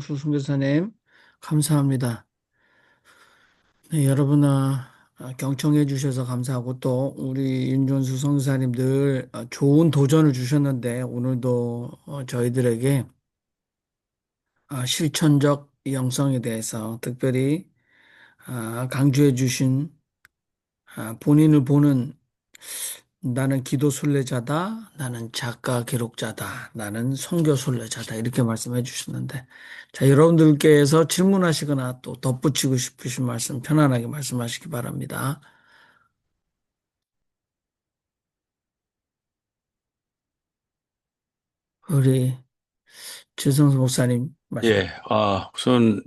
선교사님, 감사합니다. 네, 여러분아, 경청해 주셔서 감사하고 또 우리 윤존수 선교사님 늘 좋은 도전을 주셨는데 오늘도 저희들에게 실천적 영성에 대해서 특별히 강조해 주신 본인을 보는 나는 기도 순례자다, 나는 작가 기록자다, 나는 선교 순례자다 이렇게 말씀해 주셨는데 자 여러분들께서 질문하시거나 또 덧붙이고 싶으신 말씀 편안하게 말씀하시기 바랍니다. 우리 최성수 목사님 말씀. 예, 우선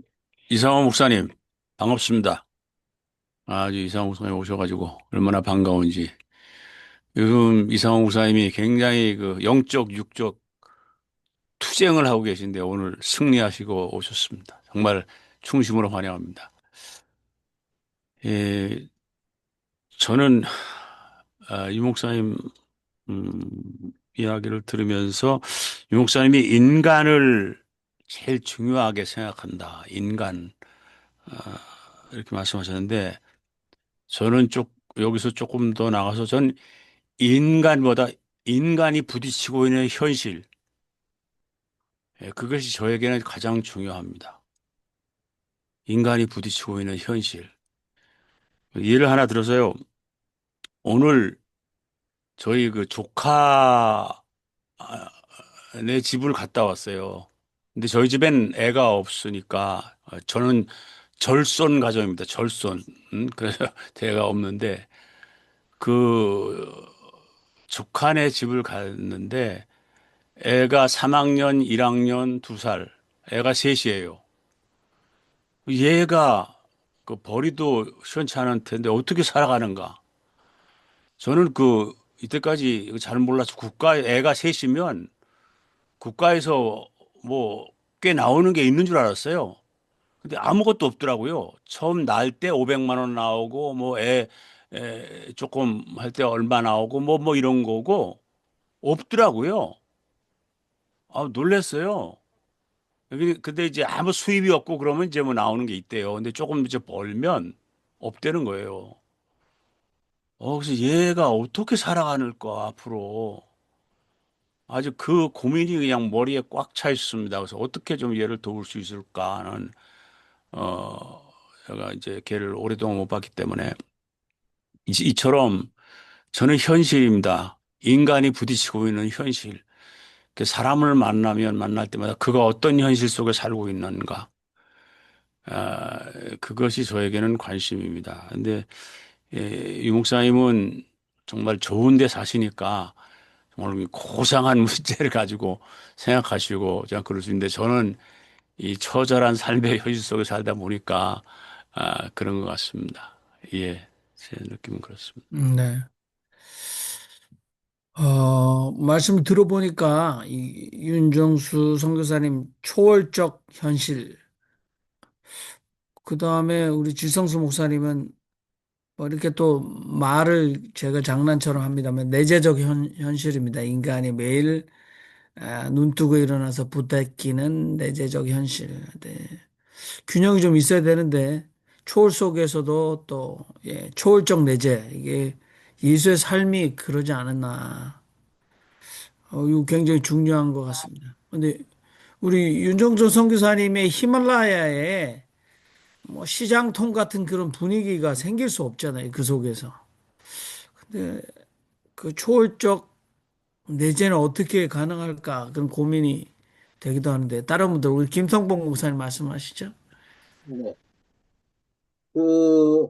이상호 목사님 반갑습니다. 아주 이상호 목사님 오셔가지고 얼마나 반가운지. 요즘 이상호 목사님이 굉장히 그 영적, 육적 투쟁을 하고 계신데 오늘 승리하시고 오셨습니다. 정말 충심으로 환영합니다. 예, 저는 이 목사님 음, 이야기를 들으면서 이 목사님이 인간을 제일 중요하게 생각한다. 인간 이렇게 말씀하셨는데. 저는 여기서 조금 더 나가서 전 인간보다 인간이 부딪히고 있는 현실, 그것이 저에게는 가장 중요합니다. 인간이 부딪히고 있는 현실. 예를 하나 들어서요. 오늘 저희 그 조카 네 집을 갔다 왔어요. 근데 저희 집엔 애가 없으니까 저는 절손 가정입니다. 절손. 그래서 대가 없는데 그 조카네 집을 갔는데 애가 3학년, 1학년, 2살. 애가 셋이에요. 얘가 그 벌이도 시원치 않은 텐데 어떻게 살아가는가? 저는 이때까지 잘 몰라서 애가 셋이면 국가에서 뭐 꽤 나오는 게 있는 줄 알았어요. 근데 아무것도 없더라고요. 처음 날 때 500만 원 나오고 애 조금 할 때 얼마 나오고 뭐 이런 거고 없더라고요. 놀랐어요. 근데 이제 아무 수입이 없고 그러면 이제 뭐 나오는 게 있대요. 근데 조금 이제 벌면 없대는 거예요. 그래서 얘가 어떻게 살아가는까 앞으로 아주 그 고민이 그냥 머리에 꽉 차 있습니다. 그래서 어떻게 좀 얘를 도울 수 있을까 하는 제가 이제 걔를 오랫동안 못 봤기 때문에 이처럼 저는 현실입니다. 인간이 부딪히고 있는 현실. 그 사람을 만나면 만날 때마다 그가 어떤 현실 속에 살고 있는가. 아, 그것이 저에게는 관심입니다. 근데 유 목사님은 정말 좋은 데 사시니까 정말 고상한 문제를 가지고 생각하시고 제가 그럴 수 있는데 저는 이 처절한 삶의 현실 속에 살다 보니까 그런 것 같습니다. 예, 제 느낌은 그렇습니다. 네. 말씀 들어보니까 이 윤정수 선교사님 초월적 현실, 그 다음에 우리 지성수 목사님은 뭐 이렇게 또 말을 제가 장난처럼 합니다만 내재적 현실입니다. 인간이 매일 눈 뜨고 일어나서 부대끼는 내재적 현실. 네. 균형이 좀 있어야 되는데 초월 속에서도 또 초월적 내재 이게 예수의 삶이 그러지 않았나. 이거 굉장히 중요한 것 같습니다. 근데 우리 윤정수 선교사님의 히말라야에 뭐 시장통 같은 그런 분위기가 생길 수 없잖아요. 그 속에서. 근데 그 초월적 내재는 어떻게 가능할까 그런 고민이 되기도 하는데 다른 분들 우리 김성봉 목사님 말씀하시죠? 네. 그,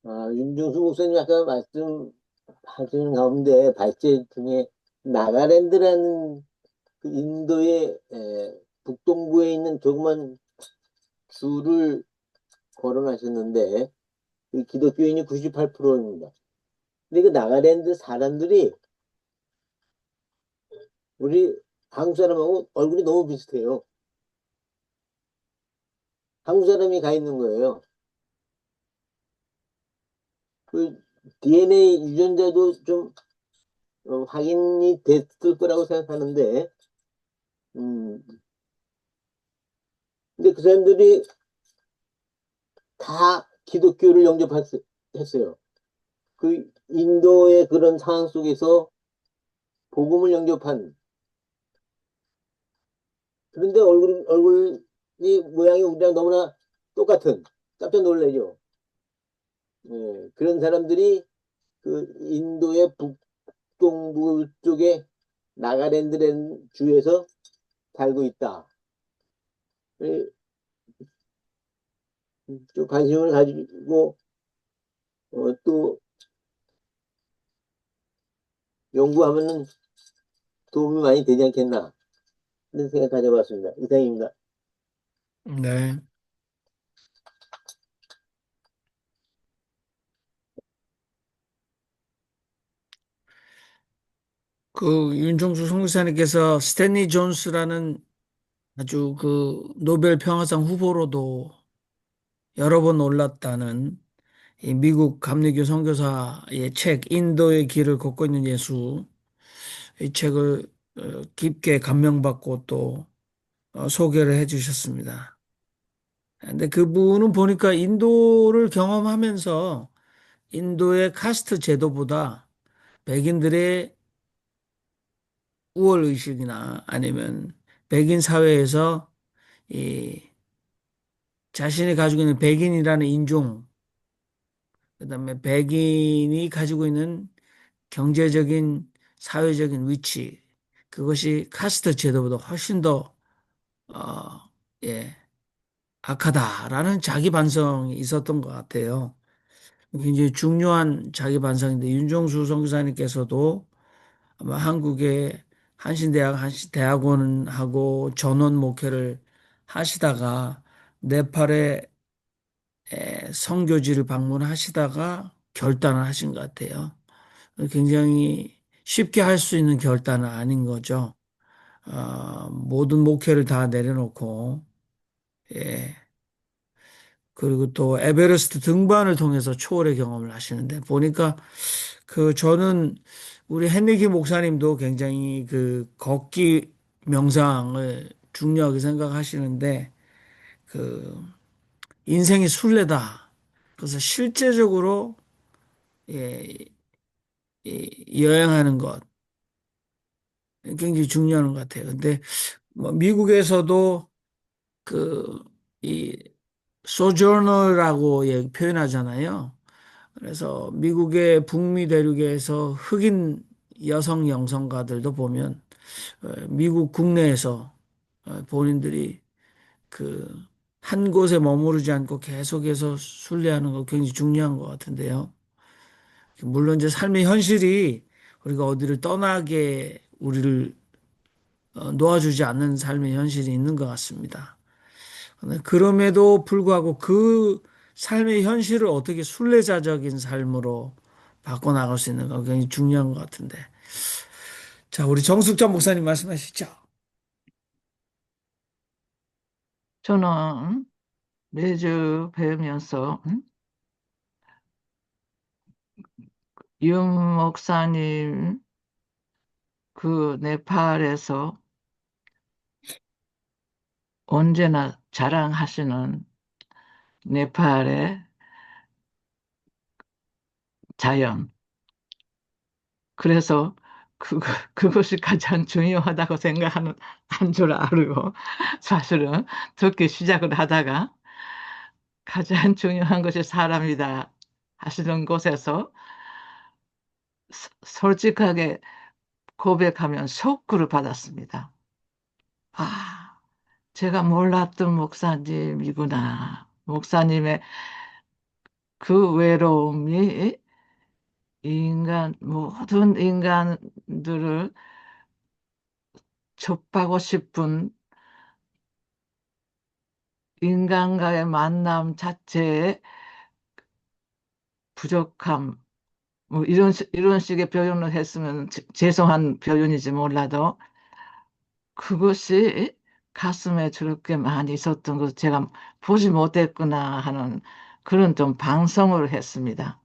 윤종수 목사님 아까 말씀하시는 가운데 발제 중에 나가랜드라는 그 인도의 북동부에 있는 조그만 주를 거론하셨는데 그 기독교인이 98%입니다. 근데 그 나가랜드 사람들이 우리 한국 사람하고 얼굴이 너무 비슷해요. 한국 사람이 가 있는 거예요. 그 DNA 유전자도 좀 확인이 됐을 거라고 생각하는데 음, 근데 그 사람들이 다 기독교를 영접했어요. 그 인도의 그런 상황 속에서 복음을 영접한, 그런데 얼굴이 모양이 우리랑 너무나 똑같은, 깜짝 놀라죠. 예, 그런 사람들이 그 인도의 북동부 쪽에 나가랜드라는 주에서 살고 있다. 예, 좀 관심을 가지고 또 연구하면은 도움이 많이 되지 않겠나 그런 생각 가져봤습니다. 이상입니다. 네. 그 윤종수 선교사님께서 스탠리 존스라는 아주 그 노벨 평화상 후보로도 여러 번 올랐다는 이 미국 감리교 선교사의 책 인도의 길을 걷고 있는 예수, 이 책을 깊게 감명받고 또 소개를 해 주셨습니다. 근데 그분은 보니까 인도를 경험하면서 인도의 카스트 제도보다 백인들의 우월 의식이나 아니면 백인 사회에서 이 자신이 가지고 있는 백인이라는 인종, 그다음에 백인이 가지고 있는 경제적인 사회적인 위치, 그것이 카스트 제도보다 훨씬 더 어, 예, 악하다라는 자기 반성이 있었던 것 같아요. 굉장히 중요한 자기 반성인데 윤종수 선교사님께서도 아마 한국의 한신대학, 한신대학원하고 전원 목회를 하시다가 네팔에 선교지를 방문하시다가 결단을 하신 것 같아요. 굉장히 쉽게 할 수 있는 결단은 아닌 거죠. 모든 목회를 다 내려놓고, 예. 그리고 또 에베레스트 등반을 통해서 초월의 경험을 하시는데 보니까 그 저는 우리 헨리키 목사님도 굉장히 그 걷기 명상을 중요하게 생각하시는데 그 인생이 순례다. 그래서 실제적으로 예, 이 여행하는 것 굉장히 중요한 것 같아요. 근데 뭐 미국에서도 그 이 소저너라고 표현하잖아요. 그래서 미국의 북미 대륙에서 흑인 여성 영성가들도 보면 미국 국내에서 본인들이 그 한 곳에 머무르지 않고 계속해서 순례하는 거 굉장히 중요한 것 같은데요. 물론 이제 삶의 현실이 우리가 어디를 떠나게 우리를 놓아주지 않는 삶의 현실이 있는 것 같습니다. 그럼에도 불구하고 그 삶의 현실을 어떻게 순례자적인 삶으로 바꿔나갈 수 있는가 굉장히 중요한 것 같은데. 자, 우리 정숙전 목사님 말씀하시죠. 저는 매주 배우면서 윤 목사님 그 네팔에서 언제나 자랑하시는 네팔의 자연. 그래서 그, 그것이 가장 중요하다고 생각하는 한 줄 알고 사실은 듣기 시작을 하다가 가장 중요한 것이 사람이다 하시는 곳에서 솔직하게 고백하면 쇼크를 받았습니다. 아, 제가 몰랐던 목사님이구나. 목사님의 그 외로움이 모든 인간들을 접하고 싶은 인간과의 만남 자체의 부족함, 뭐 이런 식의 표현을 했으면 죄송한 표현이지 몰라도 그것이 가슴에 저렇게 많이 있었던 것 제가 보지 못했구나 하는 그런 좀 반성을 했습니다.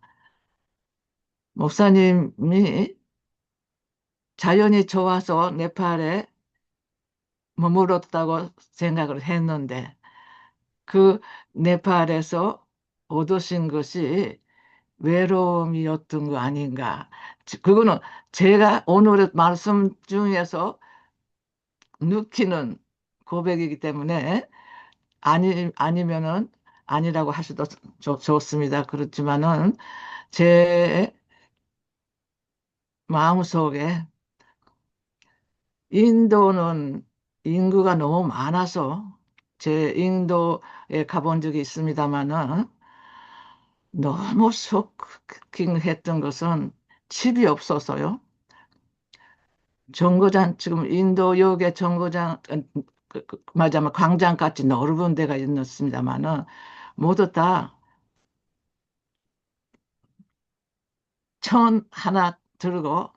목사님이 자연이 좋아서 네팔에 머물렀다고 생각을 했는데 그 네팔에서 얻으신 것이 외로움이었던 거 아닌가. 그거는 제가 오늘의 말씀 중에서 느끼는 고백이기 때문에 아니면은 아니라고 하셔도 좋습니다. 그렇지만은 제 마음속에 인도는 인구가 너무 많아서 제 인도에 가본 적이 있습니다만은 너무 쇼킹했던 것은 집이 없어서요. 정거장 지금 인도역에 정거장 맞아 광장같이 넓은 데가 있습니다만은 모두 다 천 하나 들고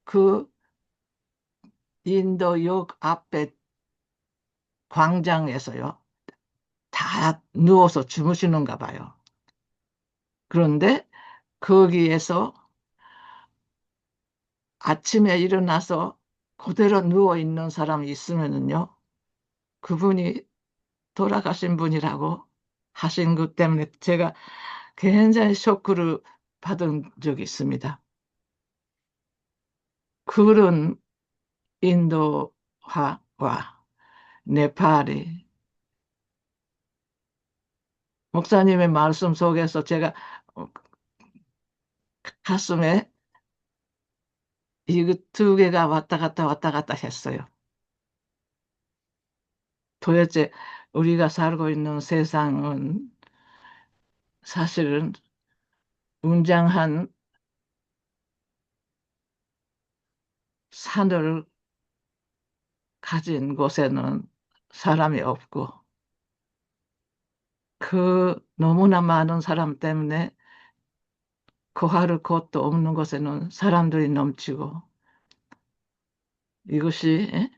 그 인도역 앞에 광장에서요. 다 누워서 주무시는가 봐요. 그런데 거기에서 아침에 일어나서 그대로 누워 있는 사람이 있으면은요. 그분이 돌아가신 분이라고 하신 것 때문에 제가 굉장히 쇼크를 받은 적이 있습니다. 그런 인도화와 네팔이 목사님의 말씀 속에서 제가 가슴에 이 두 개가 왔다 갔다 했어요. 도대체 우리가 살고 있는 세상은 사실은 웅장한 산을 가진 곳에는 사람이 없고 그 너무나 많은 사람 때문에 거할 곳도 없는 곳에는 사람들이 넘치고 이것이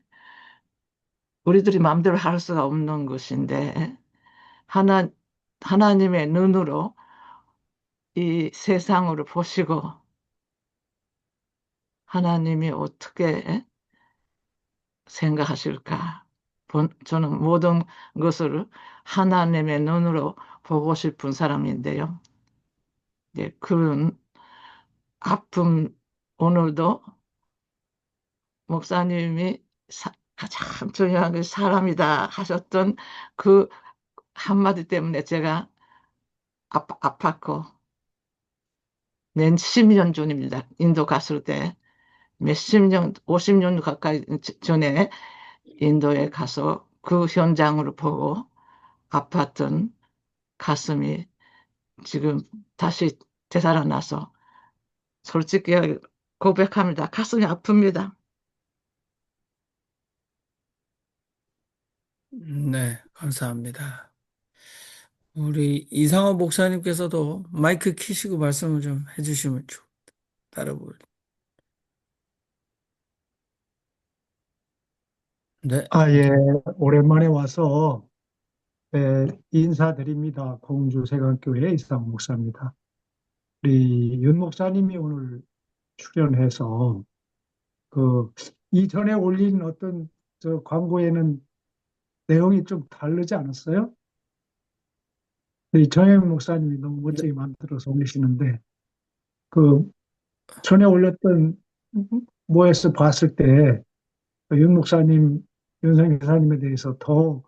우리들이 마음대로 할 수가 없는 것인데 하나 하나님의 눈으로 이 세상을 보시고 하나님이 어떻게 생각하실까? 저는 모든 것을 하나님의 눈으로 보고 싶은 사람인데요. 네, 그런 아픔 오늘도 목사님이 가장 중요한 게 사람이다 하셨던 그 한마디 때문에 제가 아팠고 몇십 년 전입니다. 인도 갔을 때 몇십 년, 50년 가까이 전에 인도에 가서 그 현장을 보고 아팠던 가슴이 지금 다시 되살아나서 솔직히 고백합니다. 가슴이 아픕니다. 네, 감사합니다. 우리 이상호 목사님께서도 마이크 키시고 말씀을 좀 해주시면 따라볼. 네, 아, 예, 오랜만에 와서 인사드립니다. 공주세관교회 이상 목사입니다. 우리 윤 목사님이 오늘 출연해서 그 이전에 올린 어떤 저 광고에는 내용이 좀 다르지 않았어요? 이 정혜영 목사님이 너무 멋지게 만들어서 올리시는데 그 전에 올렸던 뭐에서 봤을 때 윤 목사님, 윤상 기사님에 대해서 더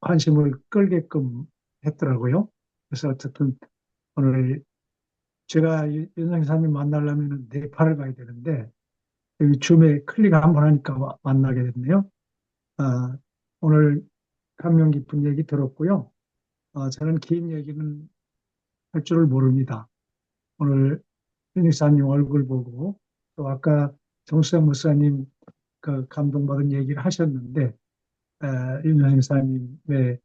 관심을 끌게끔 했더라고요. 그래서 어쨌든 오늘 제가 윤상 기사님 만나려면 네팔을 가야 되는데 여기 줌에 클릭 한번 하니까 만나게 됐네요. 아, 오늘 감명 깊은 얘기 들었고요. 저는 긴 얘기는 할 줄을 모릅니다. 오늘 윤 기사님 얼굴 보고 또 아까 정수영 목사님 그 감동받은 얘기를 하셨는데 윤 기사님의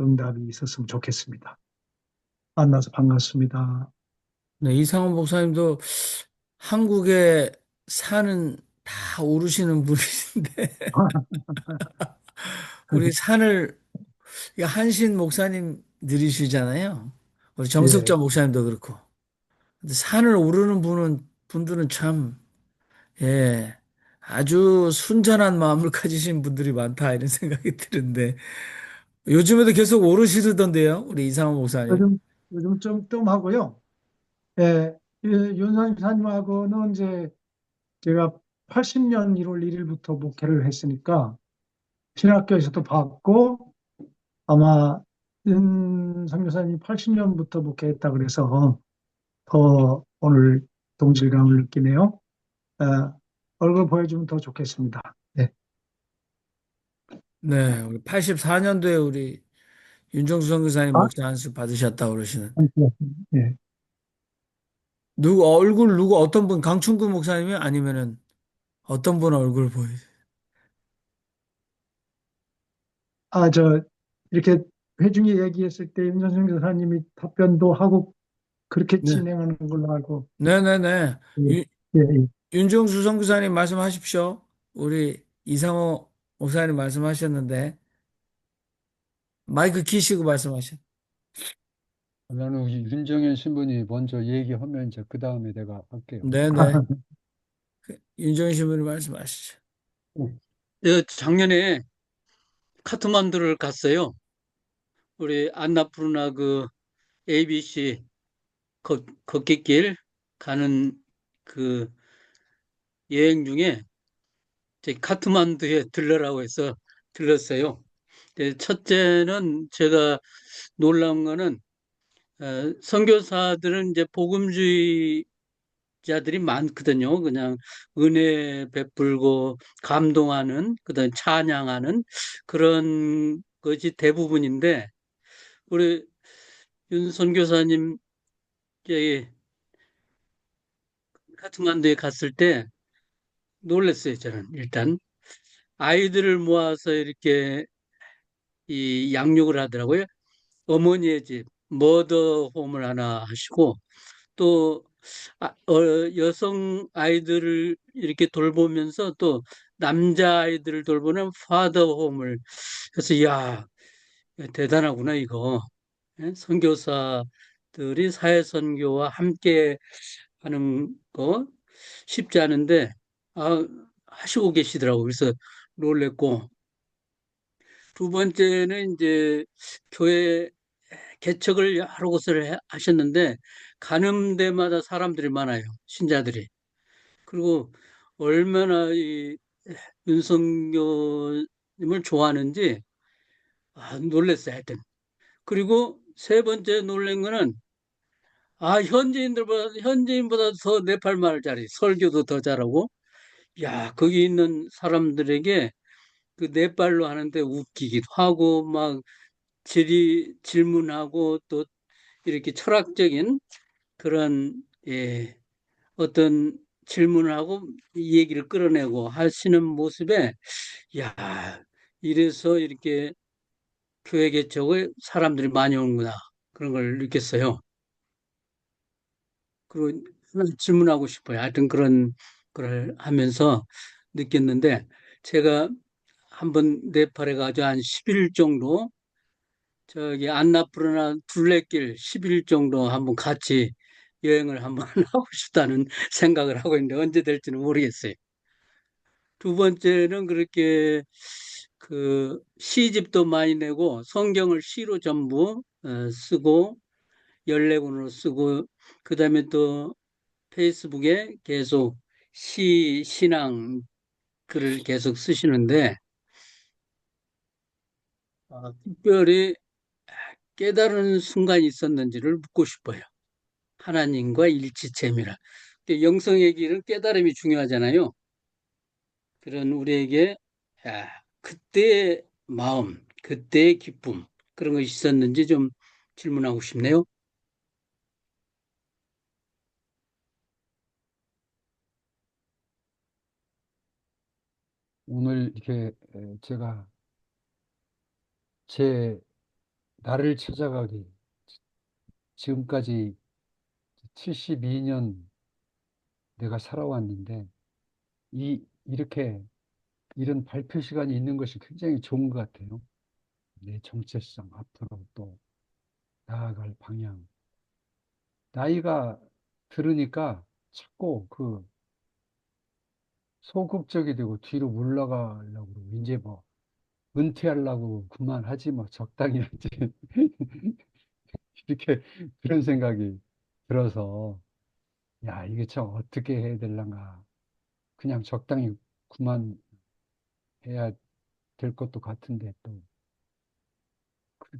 응답이 있었으면 좋겠습니다. 만나서 반갑습니다. 네, 이상호 목사님도 한국에 사는 다 오르시는 분이신데, 우리 산을, 이게 한신 목사님 들이시잖아요. 우리 예, 정석자 목사님도 그렇고. 근데 산을 오르는 분들은 참, 예, 아주 순전한 마음을 가지신 분들이 많다, 이런 생각이 드는데, 요즘에도 계속 오르시던데요, 우리 이상호 목사님. 요즘, 요즘 좀 뜸하고요. 예, 윤선 사님하고는 이제 제가 80년 1월 1일부터 목회를 했으니까 신학교에서도 봤고 아마 윤 선교사님이 80년부터 목회했다 그래서 더 오늘 동질감을 느끼네요. 얼굴 보여주면 더 좋겠습니다. 네. 네, 우리 84년도에 우리 윤정수 선교사님 아, 목사 안수 받으셨다고 그러시는. 네. 누구, 얼굴 누구, 어떤 분, 강충구 목사님이 아니면은 어떤 분 얼굴 보이? 이렇게 회중이 얘기했을 때 윤선생 교사님이 답변도 하고 그렇게 네. 진행하는 걸로 알고, 네네네. 예, 윤, 예, 예. 윤정수 선교사님 말씀하십시오. 우리 이상호 목사님 말씀하셨는데, 마이크 키시고 말씀하셨. 나는 이 윤정현 신부님 먼저 얘기하면 이제 그 다음에 내가 할게요. 네네. 윤정수 신부님 말씀하시죠. 작년에 카트만두를 갔어요. 우리 안나푸르나 그 ABC 걷기길 가는 그 여행 중에 제 카트만두에 들러라고 해서 들렀어요. 첫째는 제가 놀라운 거는 선교사들은 이제 복음주의자들이 많거든요. 그냥 은혜 베풀고 감동하는, 그다음 찬양하는 그런 것이 대부분인데 우리 윤 선교사님 저기 카트만두에 갔을 때 놀랐어요. 저는 일단 아이들을 모아서 이렇게 이 양육을 하더라고요. 어머니의 집 머더홈을 하나 하시고 또 여성 아이들을 이렇게 돌보면서 또 남자 아이들을 돌보는 파더홈을 해서 야 대단하구나 이거. 예? 선교사들이 사회 선교와 함께 하는 거 쉽지 않은데 하시고 계시더라고요. 그래서 놀랬고 두 번째는 이제 교회 개척을 여러 곳을 하셨는데 가는 데마다 사람들이 많아요. 신자들이. 그리고 얼마나 이 윤석열님을 좋아하는지 놀랐어요. 하여튼. 그리고 세 번째 놀란 거는 현지인보다 더 네팔 말 잘해. 설교도 더 잘하고. 야, 거기 있는 사람들에게 그 네팔로 하는데 웃기기도 하고 막 질문하고 또 이렇게 철학적인 그런 어떤 질문을 하고 이 얘기를 끌어내고 하시는 모습에 야 이래서 이렇게 교회 개척에 사람들이 많이 오는구나 그런 걸 느꼈어요. 그리고 하나 질문하고 싶어요. 하여튼 그런 걸 하면서 느꼈는데 제가 한번 네팔에 가서 한 10일 정도 저기 안나푸르나 둘레길 10일 정도 한번 같이 여행을 한번 하고 싶다는 생각을 하고 있는데 언제 될지는 모르겠어요. 두 번째는 그렇게 그 시집도 많이 내고 성경을 시로 전부 쓰고 14권으로 쓰고 그다음에 또 페이스북에 계속 신앙 글을 계속 쓰시는데 특별히 깨달은 순간이 있었는지를 묻고 싶어요. 하나님과 일치됨이라. 영성의 길은 깨달음이 중요하잖아요. 그런 우리에게 그때의 마음, 그때의 기쁨 그런 것이 있었는지 좀 질문하고 싶네요. 오늘 이렇게 제가 제 나를 찾아가기 지금까지 72년 내가 살아왔는데 이렇게 이런 발표 시간이 있는 것이 굉장히 좋은 것 같아요. 내 정체성 앞으로 또 나아갈 방향. 나이가 들으니까 자꾸 그 소극적이 되고 뒤로 물러가려고 그러고 이제 뭐 은퇴하려고 그만하지 뭐 적당히 하지. 이렇게 그런 생각이 들어서 야, 이게 참 어떻게 해야 될란가. 그냥 적당히 그만해야 될 것도 같은데 또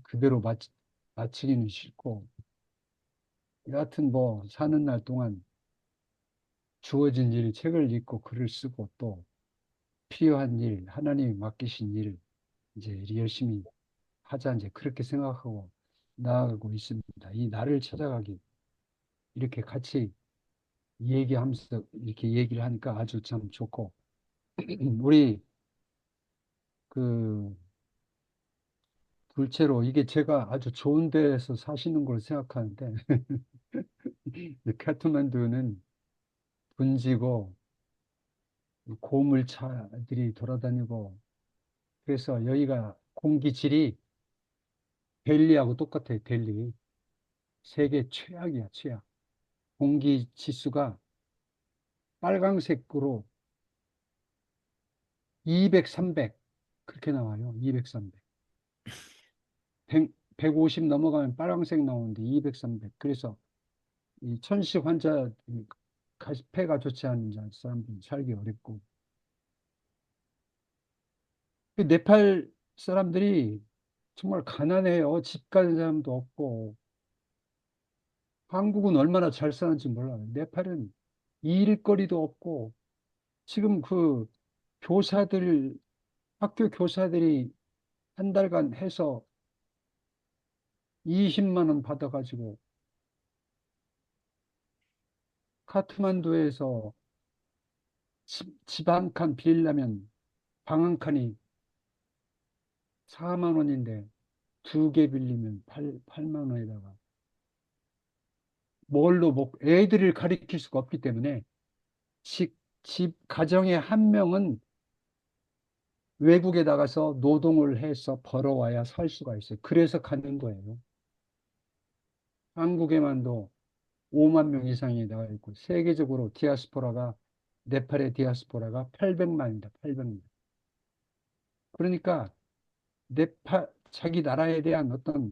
그대로 마치기는 싫고 여하튼 뭐 사는 날 동안 주어진 일, 책을 읽고 글을 쓰고 또 필요한 일, 하나님이 맡기신 일 이제 열심히 하자 이제 그렇게 생각하고 나아가고 있습니다. 이 나를 찾아가기 이렇게 같이 얘기하면서 이렇게 얘기를 하니까 아주 참 좋고 우리 그 둘째로 이게 제가 아주 좋은 데에서 사시는 걸 생각하는데 카트만두는 분지고 고물차들이 돌아다니고 그래서 여기가 공기질이 델리하고 똑같아요. 델리. 세계 최악이야, 최악. 공기 지수가 빨강색으로 200, 300 그렇게 나와요. 200, 300. 150 넘어가면 빨강색 나오는데 200, 300. 그래서 이 천식 환자, 폐가 좋지 않은 사람들이 살기 어렵고. 그 네팔 사람들이 정말 가난해요. 집 가는 사람도 없고. 한국은 얼마나 잘 사는지 몰라요. 네팔은 일거리도 없고. 지금 그 교사들, 학교 교사들이 한 달간 해서 20만 원 받아가지고 카트만두에서 집 한 칸 빌리려면 방 한 칸이 4만 원인데 두 개 빌리면 8만 원에다가 뭘로 애들을 가리킬 수가 없기 때문에 가정의 한 명은 외국에 나가서 노동을 해서 벌어와야 살 수가 있어요. 그래서 가는 거예요. 한국에만도 5만 명 이상이 나와 있고 세계적으로 네팔의 디아스포라가 800만입니다. 800만. 그러니까 네팔 자기 나라에 대한 어떤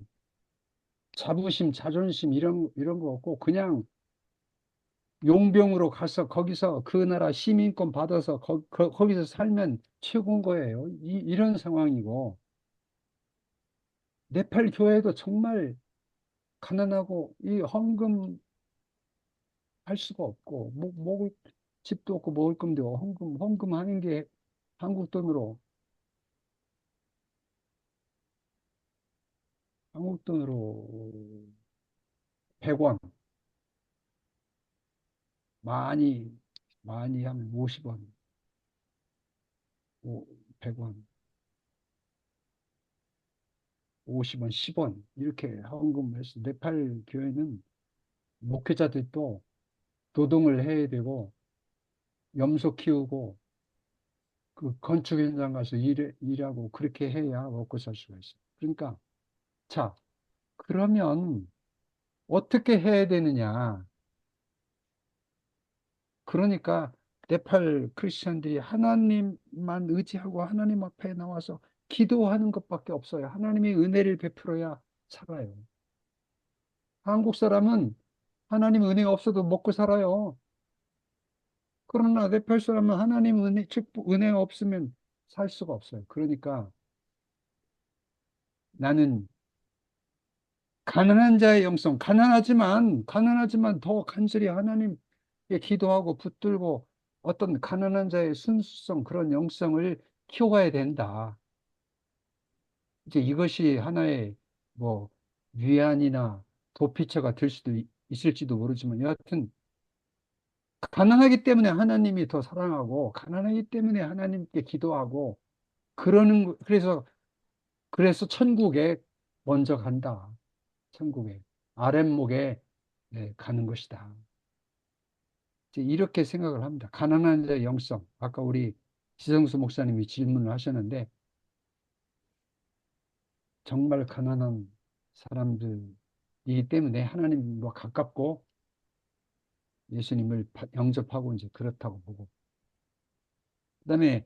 자부심, 자존심 이런 거 없고 그냥 용병으로 가서 거기서 그 나라 시민권 받아서 거기서 살면 최고인 거예요. 이런 상황이고 네팔 교회도 정말 가난하고 이 헌금 할 수가 없고 먹을 집도 없고 먹을 건데 헌금 하는 게 한국 돈으로 한국 돈으로 100원 많이 많이 하면 50원 100원 50원 10원 이렇게 헌금해서 네팔 교회는 목회자들도 노동을 해야 되고 염소 키우고 그 건축 현장 가서 일하고 그렇게 해야 먹고 살 수가 있어요. 그러니까 자 그러면 어떻게 해야 되느냐? 그러니까 네팔 크리스천들이 하나님만 의지하고 하나님 앞에 나와서 기도하는 것밖에 없어요. 하나님이 은혜를 베풀어야 살아요. 한국 사람은 하나님 은혜가 없어도 먹고 살아요. 그러나 네팔 사람은 하나님 은혜가 없으면 살 수가 없어요. 그러니까 나는 가난한 자의 영성, 가난하지만 더 간절히 하나님께 기도하고 붙들고 어떤 가난한 자의 순수성, 그런 영성을 키워가야 된다. 이제 이것이 하나의 뭐 위안이나 도피처가 될 수도 있을지도 모르지만 여하튼 가난하기 때문에 하나님이 더 사랑하고 가난하기 때문에 하나님께 기도하고 그래서 천국에 먼저 간다. 천국에 아랫목에 가는 것이다. 이제 이렇게 생각을 합니다. 가난한 자의 영성. 아까 우리 지성수 목사님이 질문을 하셨는데 정말 가난한 사람들이기 때문에 하나님과 가깝고 예수님을 영접하고 이제 그렇다고 보고. 그다음에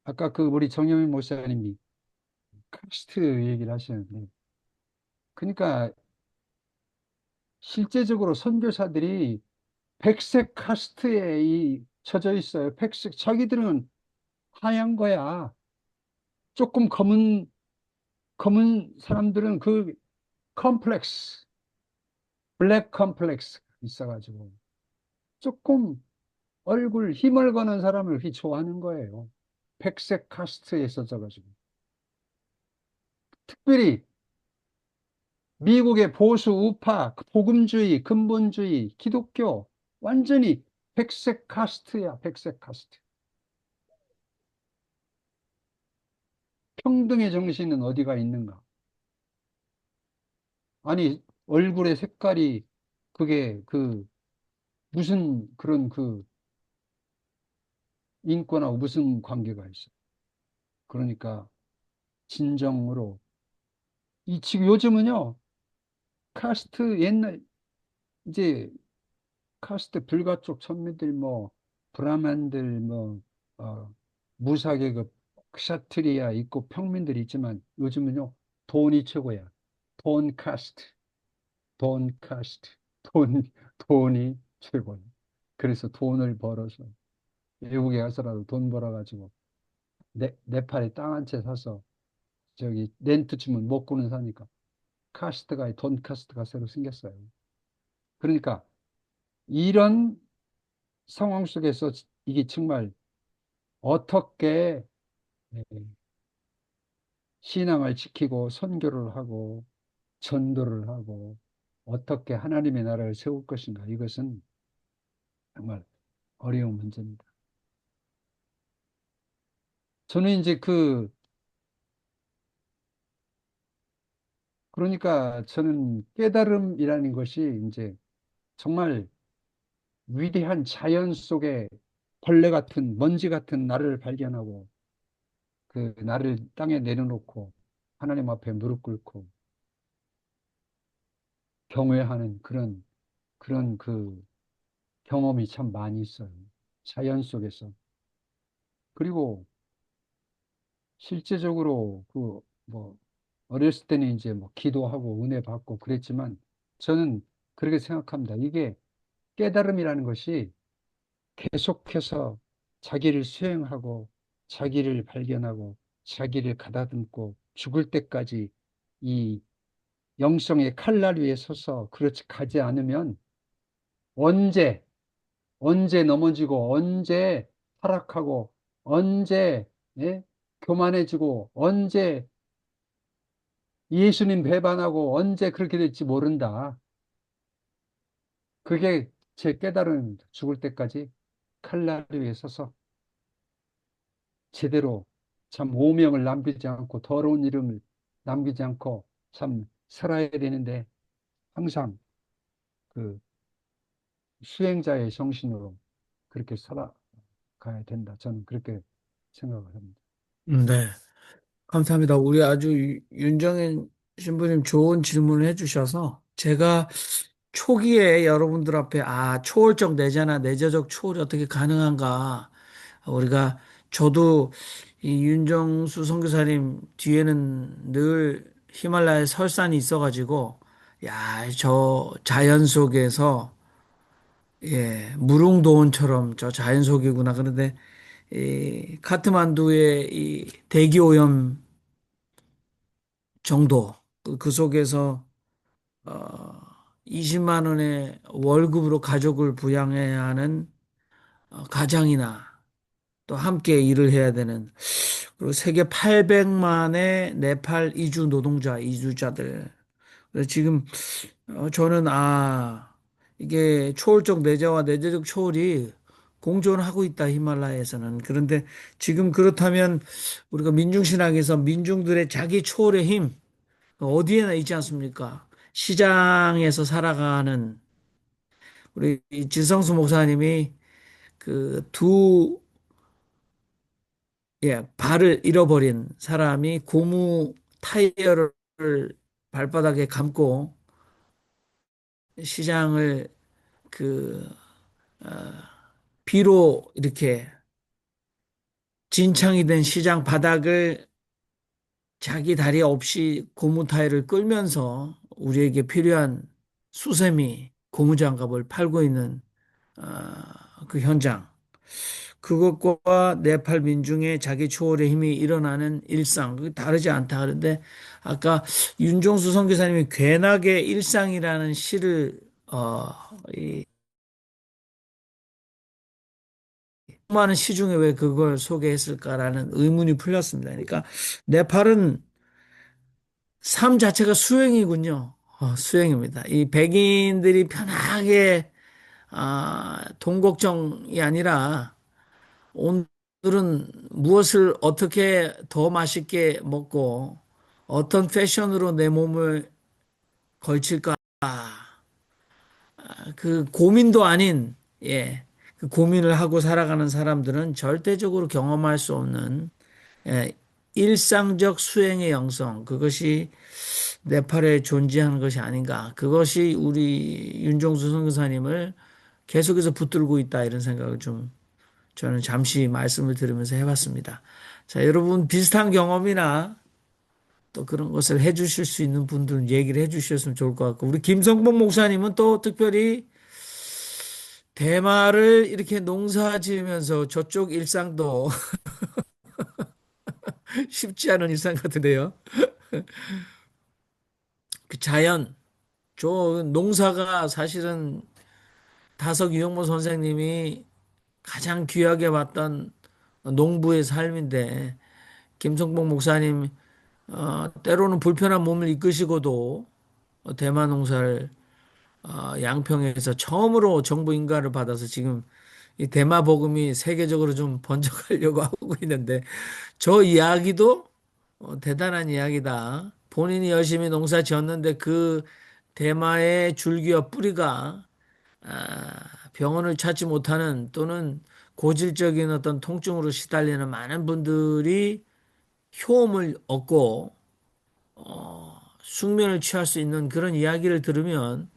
아까 그 우리 정영민 목사님이 카스트 얘기를 하시는데, 그러니까 실제적으로 선교사들이 백색 카스트에 쳐져 있어요. 백색, 자기들은 하얀 거야. 조금 검은 사람들은 그 컴플렉스, 블랙 컴플렉스 있어가지고 조금 얼굴 힘을 거는 사람을 좋아하는 거예요. 백색 카스트에 있어가지고. 특별히 미국의 보수 우파, 복음주의, 근본주의, 기독교 완전히 백색 카스트야, 백색 카스트. 평등의 정신은 어디가 있는가? 아니, 얼굴의 색깔이 그게 무슨 그런 인권하고 무슨 관계가 있어? 그러니까 진정으로 지금 요즘은요, 카스트 옛날 이제 카스트 불가촉 천민들 뭐 브라만들 뭐 무사계급 크샤트리아 있고 평민들이 있지만 요즘은요 돈이 최고야. 돈 카스트, 돈 카스트, 돈이 최고야. 그래서 돈을 벌어서 외국에 가서라도 돈 벌어가지고 네팔에 땅 한 채 사서 저기 렌트 주면 먹고는 사니까 카스트가 돈 카스트가 새로 생겼어요. 그러니까 이런 상황 속에서 이게 정말 어떻게 예, 신앙을 지키고 선교를 하고 전도를 하고 어떻게 하나님의 나라를 세울 것인가 이것은 정말 어려운 문제입니다. 저는 이제 그러니까 저는 깨달음이라는 것이 이제 정말 위대한 자연 속에 벌레 같은 먼지 같은 나를 발견하고 그 나를 땅에 내려놓고 하나님 앞에 무릎 꿇고 경외하는 그런 경험이 참 많이 있어요. 자연 속에서. 그리고 실제적으로 뭐 어렸을 때는 이제 뭐 기도하고 은혜 받고 그랬지만 저는 그렇게 생각합니다. 이게 깨달음이라는 것이 계속해서 자기를 수행하고 자기를 발견하고 자기를 가다듬고 죽을 때까지 이 영성의 칼날 위에 서서 그렇지 가지 않으면 언제 언제 넘어지고 언제 타락하고 언제 예? 교만해지고 언제 예수님 배반하고 언제 그렇게 될지 모른다. 그게 제 깨달은 죽을 때까지 칼날 위에 서서 제대로 참 오명을 남기지 않고 더러운 이름을 남기지 않고 참 살아야 되는데 항상 그 수행자의 정신으로 그렇게 살아가야 된다. 저는 그렇게 생각을 합니다. 네. 감사합니다. 우리 아주 윤정현 신부님 좋은 질문을 해주셔서 제가 초기에 여러분들 앞에 초월적 내재나 내재적 초월이 어떻게 가능한가 우리가 저도 이 윤정수 선교사님 뒤에는 늘 히말라야 설산이 있어가지고 저 자연 속에서 무릉도원처럼 저 자연 속이구나. 그런데 이 카트만두의 이 대기 오염 정도 그 속에서 어 20만 원의 월급으로 가족을 부양해야 하는 가장이나 또 함께 일을 해야 되는 그리고 세계 800만의 네팔 이주자들. 그래서 지금 저는 이게 초월적 내재와 내재적 초월이 공존하고 있다 히말라야에서는. 그런데 지금 그렇다면 우리가 민중신앙에서 민중들의 자기 초월의 힘 어디에나 있지 않습니까? 시장에서 살아가는 우리 이 지성수 목사님이 그 발을 잃어버린 사람이 고무 타이어를 발바닥에 감고 시장을 그 어, 비로 이렇게 진창이 된 시장 바닥을 자기 다리 없이 고무 타일을 끌면서 우리에게 필요한 수세미, 고무장갑을 팔고 있는 그 현장. 그것과 네팔 민중의 자기 초월의 힘이 일어나는 일상, 그 다르지 않다. 그런데 아까 윤종수 선교사님이 괴낙의 일상이라는 시를 이 수많은 시 중에 왜 그걸 소개했을까라는 의문이 풀렸습니다. 그러니까 네팔은 삶 자체가 수행이군요. 수행입니다. 이 백인들이 편하게 돈 걱정이 아니라 오늘은 무엇을 어떻게 더 맛있게 먹고 어떤 패션으로 내 몸을 걸칠까 그 고민도 아닌 그 고민을 하고 살아가는 사람들은 절대적으로 경험할 수 없는 일상적 수행의 영성 그것이 네팔에 존재하는 것이 아닌가 그것이 우리 윤종수 선교사님을 계속해서 붙들고 있다 이런 생각을 좀 저는 잠시 말씀을 들으면서 해봤습니다. 자, 여러분 비슷한 경험이나 또 그런 것을 해주실 수 있는 분들은 얘기를 해주셨으면 좋을 것 같고 우리 김성봉 목사님은 또 특별히 대마를 이렇게 농사 지으면서 저쪽 일상도 쉽지 않은 일상 같은데요. 그 자연, 저 농사가 사실은 다석 유영모 선생님이 가장 귀하게 봤던 농부의 삶인데 김성봉 목사님 때로는 불편한 몸을 이끄시고도 대마 농사를 양평에서 처음으로 정부 인가를 받아서 지금 이 대마 복음이 세계적으로 좀 번져가려고 하고 있는데 저 이야기도 대단한 이야기다. 본인이 열심히 농사 지었는데 그 대마의 줄기와 뿌리가 병원을 찾지 못하는 또는 고질적인 어떤 통증으로 시달리는 많은 분들이 효험을 얻고 숙면을 취할 수 있는 그런 이야기를 들으면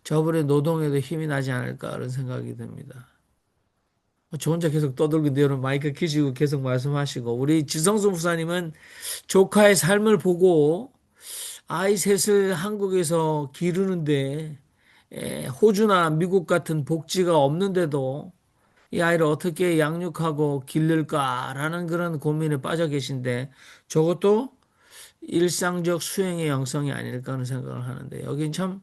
저분의 노동에도 힘이 나지 않을까 그런 생각이 듭니다. 저 혼자 계속 떠들고 있는데 여러분 마이크 켜시고 계속 말씀하시고 우리 지성수 목사님은 조카의 삶을 보고 아이 셋을 한국에서 기르는데 호주나 미국 같은 복지가 없는데도 이 아이를 어떻게 양육하고 기를까라는 그런 고민에 빠져 계신데 저것도 일상적 수행의 영성이 아닐까 하는 생각을 하는데 여긴 참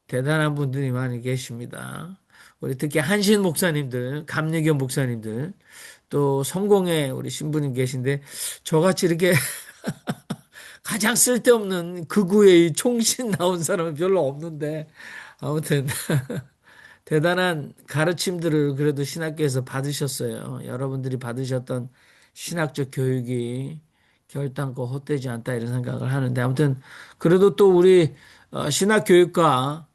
대단한 분들이 많이 계십니다. 우리 특히 한신 목사님들, 감리교 목사님들, 또 성공의 우리 신부님 계신데 저같이 이렇게 가장 쓸데없는 극우의 총신 나온 사람은 별로 없는데 아무튼 대단한 가르침들을 그래도 신학교에서 받으셨어요. 여러분들이 받으셨던 신학적 교육이 결단코 헛되지 않다 이런 생각을 하는데 아무튼 그래도 또 우리 신학 교육과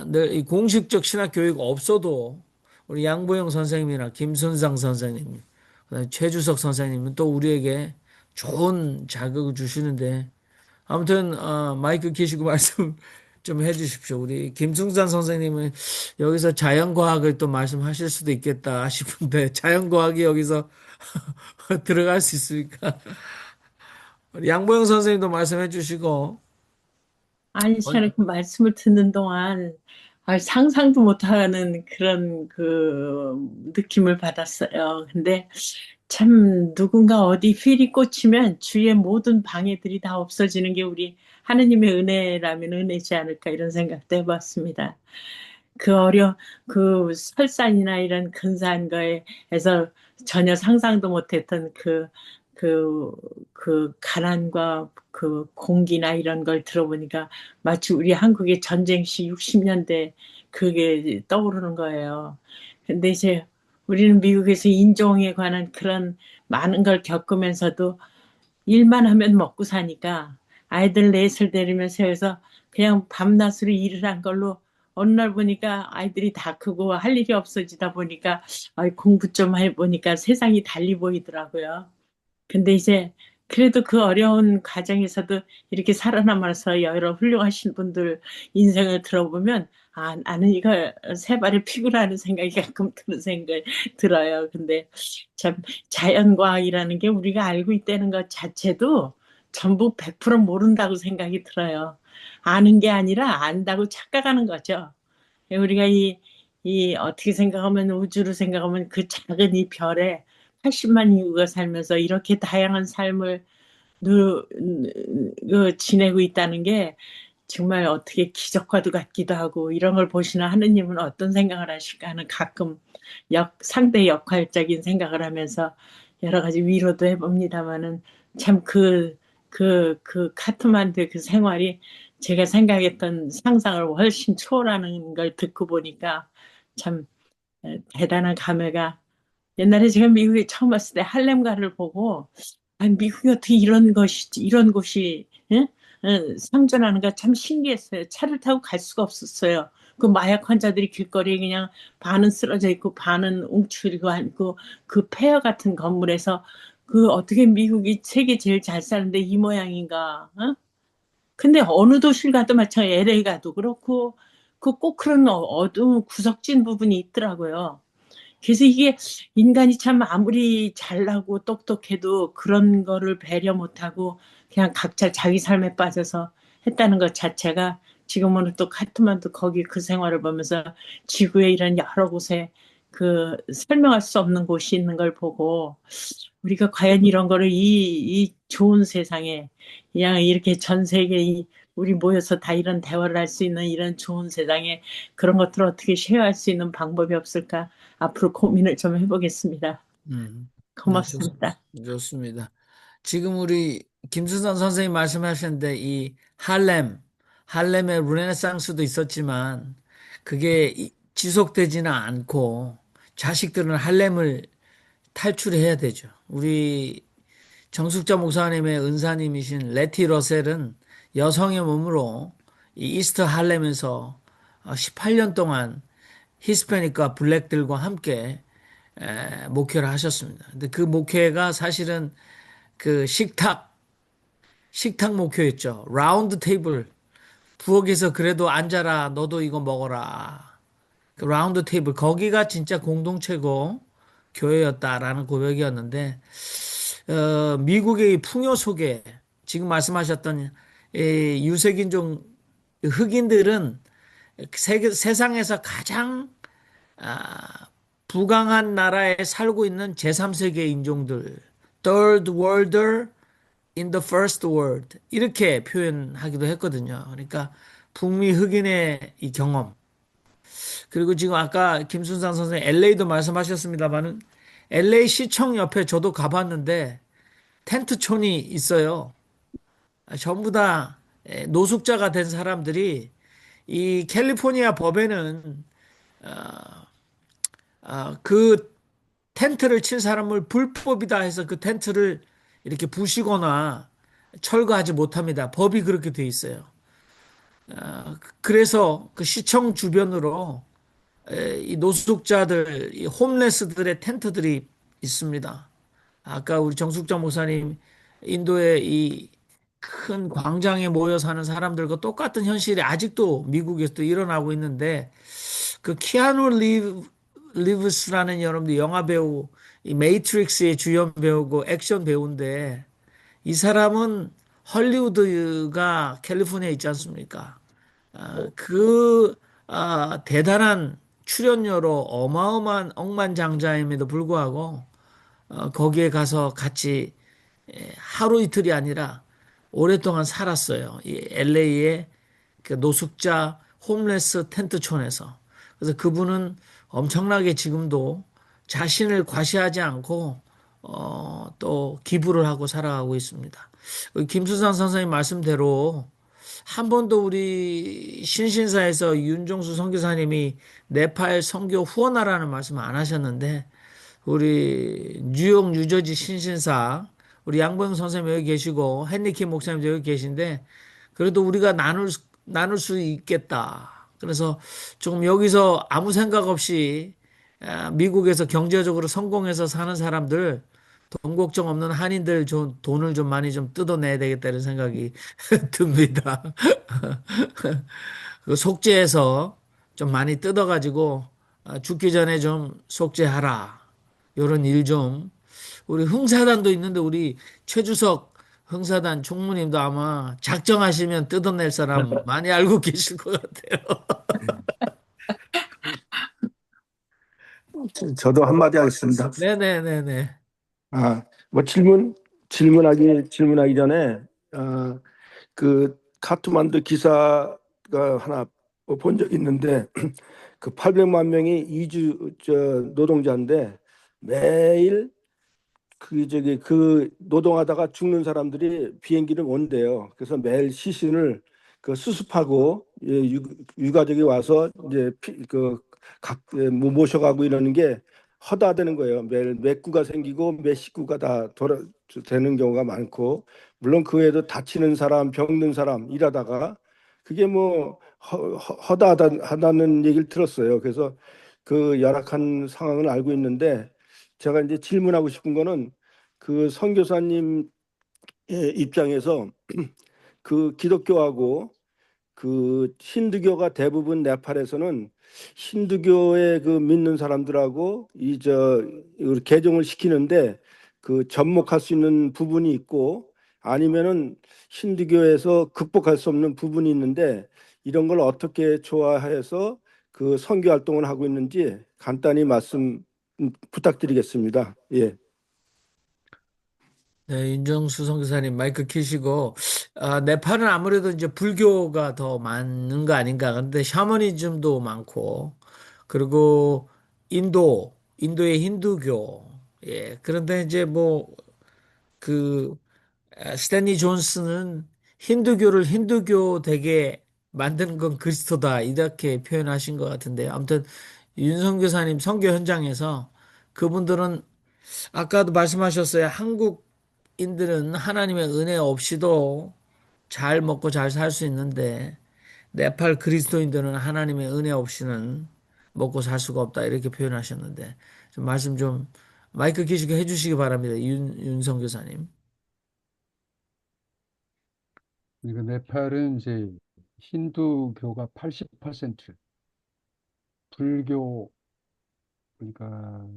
늘 이 공식적 신학 교육 없어도 우리 양보영 선생님이나 김순상 선생님, 그다음에 최주석 선생님은 또 우리에게 좋은 자극을 주시는데 아무튼 마이크 켜시고 말씀 좀 해주십시오. 우리 김승산 선생님은 여기서 자연과학을 또 말씀하실 수도 있겠다 싶은데 자연과학이 여기서 들어갈 수 있습니까? 우리 양보영 선생님도 말씀해 주시고 아니, 저는 그 말씀을 듣는 동안 상상도 못하는 그런 그 느낌을 받았어요. 근데 참 누군가 어디 휠이 꽂히면 주위의 모든 방해들이 다 없어지는 게 우리 하느님의 은혜라면 은혜지 않을까 이런 생각도 해봤습니다. 그 설산이나 이런 근사한 거에서 전혀 상상도 못했던 그 가난과 그 공기나 이런 걸 들어보니까 마치 우리 한국의 전쟁 시 60년대 그게 떠오르는 거예요. 근데 이제 우리는 미국에서 인종에 관한 그런 많은 걸 겪으면서도 일만 하면 먹고 사니까 아이들 넷을 데리면서 해서 그냥 밤낮으로 일을 한 걸로 어느 날 보니까 아이들이 다 크고 할 일이 없어지다 보니까 공부 좀 해보니까 세상이 달리 보이더라고요. 근데 이제 그래도 그 어려운 과정에서도 이렇게 살아남아서 여러 훌륭하신 분들 인생을 들어보면 나는 이거 세 발의 피구라는 생각이 가끔 드는 생각이 들어요. 근데 참 자연과학이라는 게 우리가 알고 있다는 것 자체도 전부 100% 모른다고 생각이 들어요. 아는 게 아니라 안다고 착각하는 거죠. 우리가 어떻게 생각하면, 우주로 생각하면 그 작은 이 별에 80만 인구가 살면서 이렇게 다양한 삶을 지내고 있다는 게 정말 어떻게 기적과도 같기도 하고, 이런 걸 보시나 하느님은 어떤 생각을 하실까 하는, 가끔 상대 역할적인 생각을 하면서 여러 가지 위로도 해봅니다만은, 참 카트만두의 그 생활이 제가 생각했던 상상을 훨씬 초월하는 걸 듣고 보니까 참 대단한 감회가. 옛날에 제가 미국에 처음 왔을 때 할렘가를 보고, 아, 미국이 어떻게 이런 곳이, 예? 상존하는가 참 신기했어요. 차를 타고 갈 수가 없었어요. 그 마약 환자들이 길거리에 그냥 반은 쓰러져 있고 반은 움츠리고 있고, 그 폐허 같은 건물에서 그 어떻게 미국이 세계 제일 잘 사는데 이 모양인가? 근데 어느 도시를 가도 마찬가지, LA 가도 그렇고, 그 꼭 그런 어두운 구석진 부분이 있더라고요. 그래서 이게 인간이 참 아무리 잘나고 똑똑해도 그런 거를 배려 못하고 그냥 각자 자기 삶에 빠져서 했다는 것 자체가, 지금은 또 카트만두 거기 그 생활을 보면서 지구의 이런 여러 곳에 그 설명할 수 없는 곳이 있는 걸 보고, 우리가 과연 이런 거를 이 좋은 세상에 그냥 이렇게 전 세계 우리 모여서 다 이런 대화를 할 수 있는 이런 좋은 세상에 그런 것들을 어떻게 쉐어할 수 있는 방법이 없을까, 앞으로 고민을 좀 해보겠습니다. 네, 고맙습니다. 좋습니다. 지금 우리 김수선 선생님 말씀하셨는데 이 할렘의 르네상스도 있었지만 그게 지속되지는 않고 자식들은 할렘을 탈출해야 되죠. 우리 정숙자 목사님의 은사님이신 레티 러셀은 여성의 몸으로 이 이스트 할렘에서 18년 동안 히스패닉과 블랙들과 함께 목회를 하셨습니다. 근데 그 목회가 사실은 그 식탁 목회였죠. 라운드 테이블. 부엌에서 그래도 앉아라. 너도 이거 먹어라. 그 라운드 테이블. 거기가 진짜 공동체고 교회였다라는 고백이었는데, 미국의 이 풍요 속에 지금 말씀하셨던 이 유색인종 흑인들은 세상에서 가장 부강한 나라에 살고 있는 제3세계 인종들, Third Worlder in the First World 이렇게 표현하기도 했거든요. 그러니까 북미 흑인의 이 경험. 그리고 지금 아까 김순상 선생님 LA도 말씀하셨습니다만은 LA 시청 옆에 저도 가봤는데 텐트촌이 있어요. 전부 다 노숙자가 된 사람들이 이 캘리포니아 법에는 그 텐트를 친 사람을 불법이다 해서 그 텐트를 이렇게 부시거나 철거하지 못합니다. 법이 그렇게 돼 있어요. 그래서 그 시청 주변으로 이 노숙자들, 이 홈레스들의 텐트들이 있습니다. 아까 우리 정숙자 목사님 인도의 이 큰 광장에 모여 사는 사람들과 똑같은 현실이 아직도 미국에서도 일어나고 있는데 그 리브스라는 여러분들 영화 배우 이 메이트릭스의 주연 배우고 액션 배우인데 이 사람은 헐리우드가 캘리포니아에 있지 않습니까? 대단한 출연료로 어마어마한 억만장자임에도 불구하고 거기에 가서 같이 하루 이틀이 아니라 오랫동안 살았어요. 이 LA의 그 노숙자 홈레스 텐트촌에서. 그래서 그분은 엄청나게 지금도 자신을 과시하지 않고 또 기부를 하고 살아가고 있습니다. 김수산 선생님 말씀대로 한 번도 우리 신신사에서 윤종수 선교사님이 네팔 선교 후원하라는 말씀 안 하셨는데 우리 뉴욕 뉴저지 신신사 우리 양보영 선생님 여기 계시고 헨리키 목사님 여기 계신데 그래도 우리가 나눌 수 있겠다. 그래서 조금 여기서 아무 생각 없이 미국에서 경제적으로 성공해서 사는 사람들 돈 걱정 없는 한인들 좀 돈을 좀 많이 좀 뜯어내야 되겠다는 생각이 듭니다. 그 속죄해서 좀 많이 뜯어가지고 죽기 전에 좀 속죄하라. 이런 일 좀 우리 흥사단도 있는데 우리 최주석 흥사단 총무님도 아마 작정하시면 뜯어낼 사람 많이 알고 계실 것 같아요. 저도 한마디 하겠습니다. 네네네네. 뭐 질문하기 전에, 그 카트만두 기사가 하나 본 적 있는데, 그 800만 명이 이주 노동자인데 매일 그 노동하다가 죽는 사람들이 비행기를 온대요. 그래서 매일 시신을 그 수습하고, 유가족이 와서 이제 모셔가고 이러는 게 허다되는 거예요. 매일 몇 구가 생기고 몇 식구가 다 되는 경우가 많고, 물론 그 외에도 다치는 사람, 병든 사람 일하다가 그게 뭐 허다하다는 얘기를 들었어요. 그래서 그 열악한 상황을 알고 있는데, 제가 이제 질문하고 싶은 거는 그 선교사님 입장에서 그 기독교하고 그 힌두교가 대부분 네팔에서는 힌두교의 그 믿는 사람들하고 우리 개종을 시키는데 그 접목할 수 있는 부분이 있고, 아니면은 힌두교에서 극복할 수 없는 부분이 있는데, 이런 걸 어떻게 조화해서 그 선교 활동을 하고 있는지 간단히 말씀 부탁드리겠습니다. 예. 네, 윤정수 선교사님 마이크 키시고, 네팔은 아무래도 이제 불교가 더 많은 거 아닌가. 근데 샤머니즘도 많고, 그리고 인도의 힌두교. 예, 그런데 이제 뭐, 그, 스탠리 존스는 힌두교를 힌두교 되게 만드는 건 그리스도다. 이렇게 표현하신 것 같은데요. 아무튼, 윤 선교사님 선교 현장에서 그분들은 아까도 말씀하셨어요. 한국인들은 하나님의 은혜 없이도 잘 먹고 잘 살 수 있는데 네팔 그리스도인들은 하나님의 은혜 없이는 먹고 살 수가 없다. 이렇게 표현하셨는데 좀 말씀 좀 마이크 켜시게 해주시기 바랍니다. 윤성 교사님. 그러니까 네팔은 이제 힌두교가 80%, 불교, 그러니까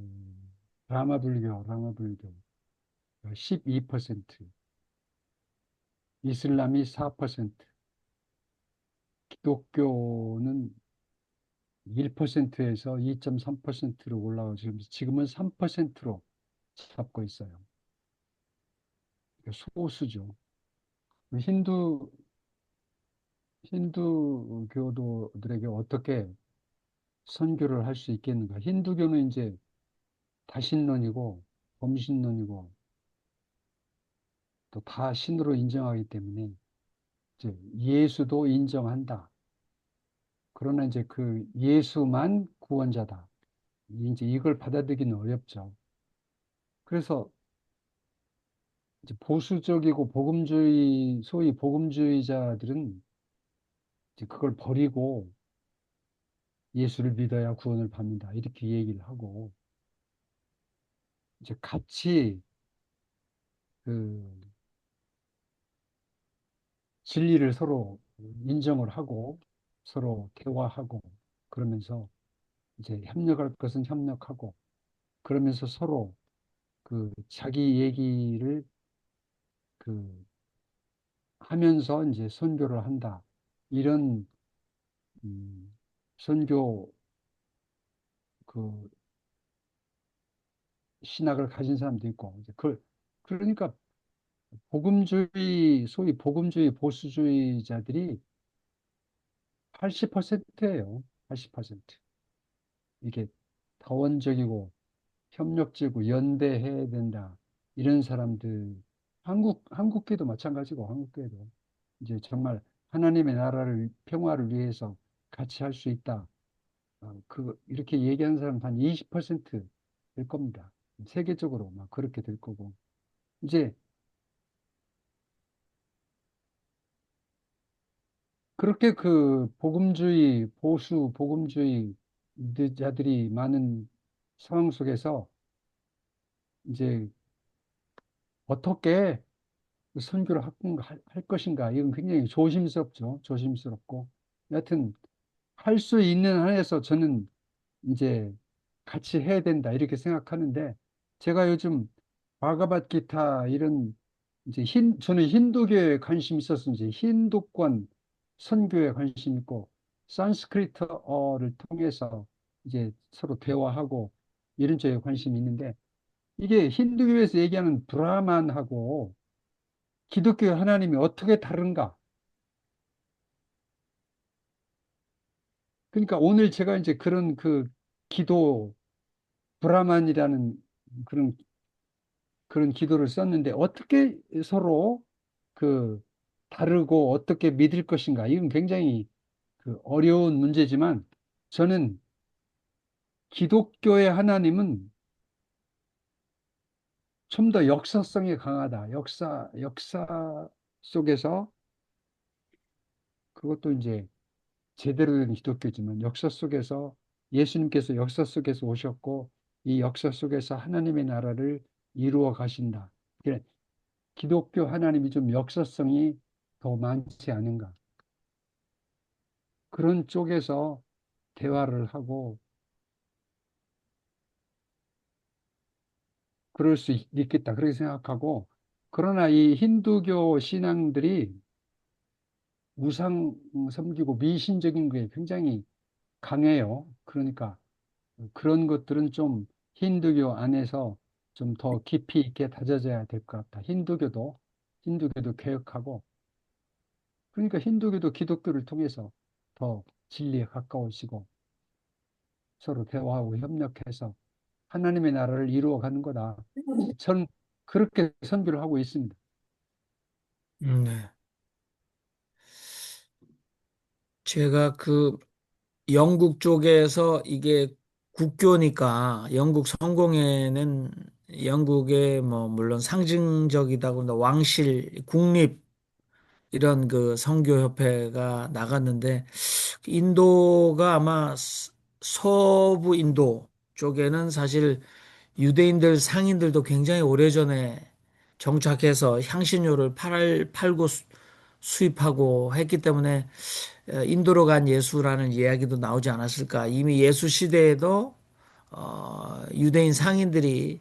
라마불교 12%, 이슬람이 4%, 기독교는 1%에서 2.3%로 올라가고 지금은 3%로 잡고 있어요. 그러니까 소수죠. 힌두교도들에게 어떻게 선교를 할 수 있겠는가? 힌두교는 이제 다신론이고 범신론이고 또 다 신으로 인정하기 때문에 이제 예수도 인정한다. 그러나 이제 그 예수만 구원자다. 이제 이걸 받아들이기는 어렵죠. 그래서 이제 보수적이고 소위 복음주의자들은 이제 그걸 버리고 예수를 믿어야 구원을 받는다. 이렇게 얘기를 하고 이제 같이 그 진리를 서로 인정을 하고 서로 대화하고 그러면서 이제 협력할 것은 협력하고 그러면서 서로 그 자기 얘기를 그 하면서 이제 선교를 한다. 이런 음, 선교 그 신학을 가진 사람도 있고 이제 그러니까 소위 복음주의 보수주의자들이 80%예요. 80%. 이게 다원적이고 협력적이고 연대해야 된다. 이런 사람들 한국교도 마찬가지고 한국교도 이제 정말 하나님의 나라를 평화를 위해서 같이 할 수 있다. 이렇게 얘기하는 사람 한 20%될 겁니다. 세계적으로 막 그렇게 될 거고. 이제 그렇게 그 보수 복음주의자들이 많은 상황 속에서 이제 어떻게 선교를 할 것인가. 이건 굉장히 조심스럽죠. 조심스럽고. 여하튼 할 수 있는 한에서 저는 이제 같이 해야 된다. 이렇게 생각하는데 제가 요즘 바가밧 기타 이런 이제 저는 힌두교에 관심이 있어서 이제 힌두권 선교에 관심 있고 산스크리트어를 통해서 이제 서로 대화하고 이런 쪽에 관심이 있는데 이게 힌두교에서 얘기하는 브라만하고 기독교 하나님이 어떻게 다른가? 그러니까 오늘 제가 이제 그런 그 기도 브라만이라는 그런 기도를 썼는데 어떻게 서로 그 다르고 어떻게 믿을 것인가? 이건 굉장히 그 어려운 문제지만 저는 기독교의 하나님은 좀 더 역사성이 강하다. 역사 속에서 그것도 이제 제대로 된 기독교지만 역사 속에서 예수님께서 역사 속에서 오셨고 이 역사 속에서 하나님의 나라를 이루어 가신다. 그래, 기독교 하나님이 좀 역사성이 더 많지 않은가. 그런 쪽에서 대화를 하고 그럴 수 있겠다. 그렇게 생각하고 그러나 이 힌두교 신앙들이 우상 섬기고 미신적인 게 굉장히 강해요. 그러니까 그런 것들은 좀 힌두교 안에서 좀 더 깊이 있게 다져져야 될 것 같다. 힌두교도 개혁하고 그러니까 힌두교도 기독교를 통해서 더 진리에 가까워지고 서로 대화하고 협력해서 하나님의 나라를 이루어가는 거다. 저는 그렇게 선교를 하고 있습니다. 네. 제가 그 영국 쪽에서 이게 국교니까 영국 성공회는 영국의 뭐 물론 상징적이다고 왕실 국립 이런 그 선교협회가 나갔는데 인도가 아마 서부 인도 쪽에는 사실 유대인들 상인들도 굉장히 오래전에 정착해서 향신료를 팔고 수입하고 했기 때문에 인도로 간 예수라는 이야기도 나오지 않았을까. 이미 예수 시대에도 유대인 상인들이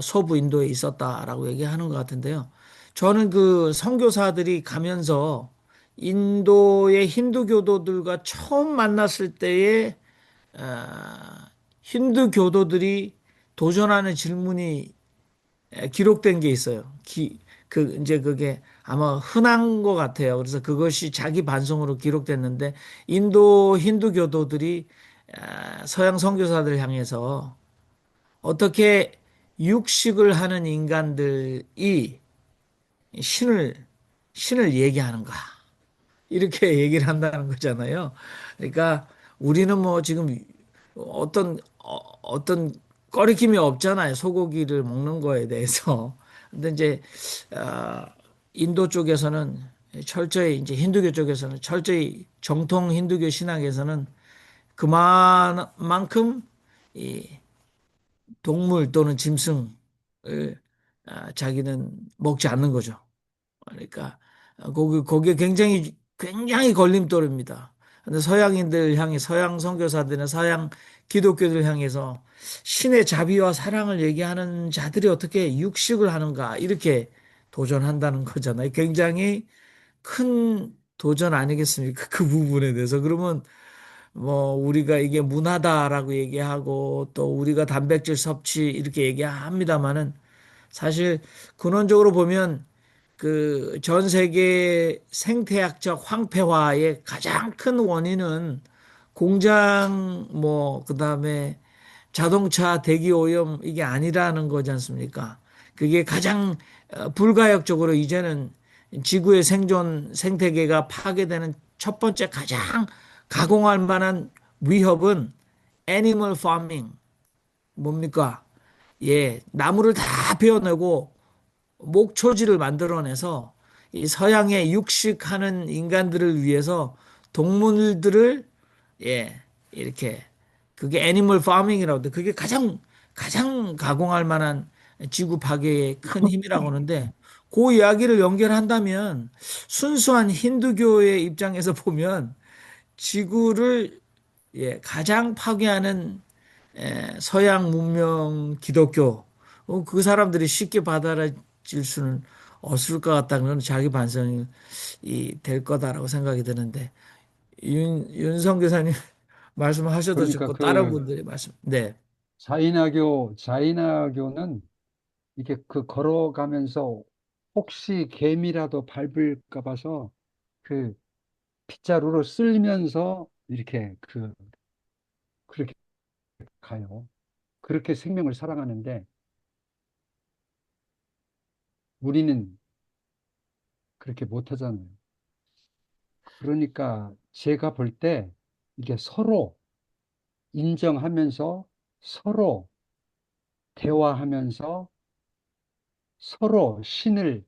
서부 인도에 있었다라고 얘기하는 것 같은데요. 저는 그 선교사들이 가면서 인도의 힌두교도들과 처음 만났을 때에 어, 힌두교도들이 도전하는 질문이 기록된 게 있어요. 이제 그게 아마 흔한 것 같아요. 그래서 그것이 자기 반성으로 기록됐는데 인도 힌두교도들이 서양 선교사들 향해서 어떻게 육식을 하는 인간들이 신을 신을 얘기하는가 이렇게 얘기를 한다는 거잖아요. 그러니까 우리는 뭐 지금 어떤 꺼리낌이 없잖아요. 소고기를 먹는 거에 대해서. 근데 이제 아, 인도 쪽에서는 철저히 이제 힌두교 쪽에서는 철저히 정통 힌두교 신학에서는 그만큼 이 동물 또는 짐승을 자기는 먹지 않는 거죠. 그러니까 거기에 굉장히 걸림돌입니다. 근데 서양인들 향해 서양 선교사들이나 서양 기독교들 향해서 신의 자비와 사랑을 얘기하는 자들이 어떻게 육식을 하는가 이렇게 도전한다는 거잖아요. 굉장히 큰 도전 아니겠습니까? 그 부분에 대해서. 그러면 뭐 우리가 이게 문화다라고 얘기하고 또 우리가 단백질 섭취 이렇게 얘기합니다마는 사실 근원적으로 보면 그 전 세계 생태학적 황폐화의 가장 큰 원인은 공장 뭐 그다음에 자동차 대기 오염 이게 아니라는 거지 않습니까? 그게 가장 불가역적으로 이제는 지구의 생존 생태계가 파괴되는 첫 번째 가장 가공할 만한 위협은 애니멀 파밍 뭡니까? 예, 나무를 다 베어내고 목초지를 만들어내서 이 서양의 육식하는 인간들을 위해서 동물들을 예 이렇게 그게 애니멀 파밍이라고 하는데 그게 가장 가공할 만한 지구 파괴의 큰 힘이라고 하는데 그 이야기를 연결한다면 순수한 힌두교의 입장에서 보면 지구를 가장 파괴하는 서양 문명 기독교 그 사람들이 쉽게 받아들일 수는 없을 것 같다는 건 자기 반성이 될 거다라고 생각이 드는데 윤성 교사님 말씀하셔도 그러니까 좋고 다른 그 분들의 말씀. 네. 자인아교는 이게 그 걸어가면서 혹시 개미라도 밟을까 봐서 그 빗자루로 쓸면서 이렇게 그렇게 가요. 그렇게 생명을 살아가는데 우리는 그렇게 못 하잖아요. 그러니까 제가 볼 때 이게 서로 인정하면서 서로 대화하면서 서로 신을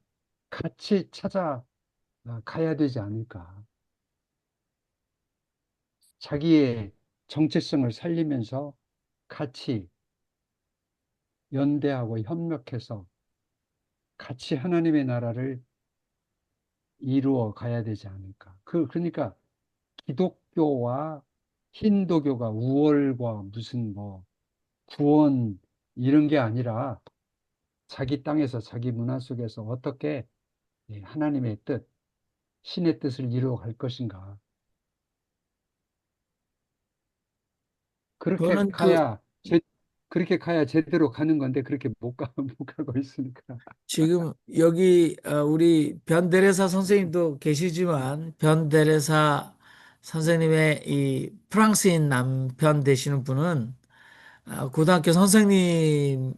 같이 찾아 가야 되지 않을까. 자기의 정체성을 살리면서 같이 연대하고 협력해서 같이 하나님의 나라를 이루어 가야 되지 않을까. 그러니까 기독교와 힌두교가 우월과 무슨 뭐 구원 이런 게 아니라 자기 땅에서 자기 문화 속에서 어떻게 하나님의 뜻, 신의 뜻을 이루어 갈 것인가. 그렇게 저는 가야 그렇게 가야 제대로 가는 건데 그렇게 못 가고 있으니까. 지금 여기 우리 변대레사 선생님도 계시지만 변대레사 선생님의 이 프랑스인 남편 되시는 분은 고등학교 선생님이셨죠?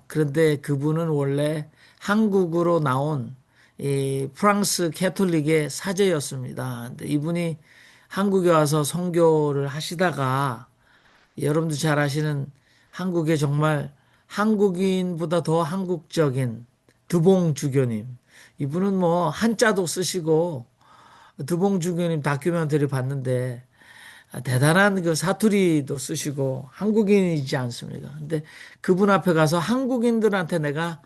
그런데 그분은 원래 한국으로 나온 이 프랑스 캐톨릭의 사제였습니다. 근데 이분이 한국에 와서 선교를 하시다가 여러분도 잘 아시는 한국의 정말 한국인보다 더 한국적인 두봉 주교님. 이분은 뭐 한자도 쓰시고 두봉 주교님 다큐멘터리 봤는데 대단한 그 사투리도 쓰시고 한국인이지 않습니까? 근데 그분 앞에 가서 한국인들한테 내가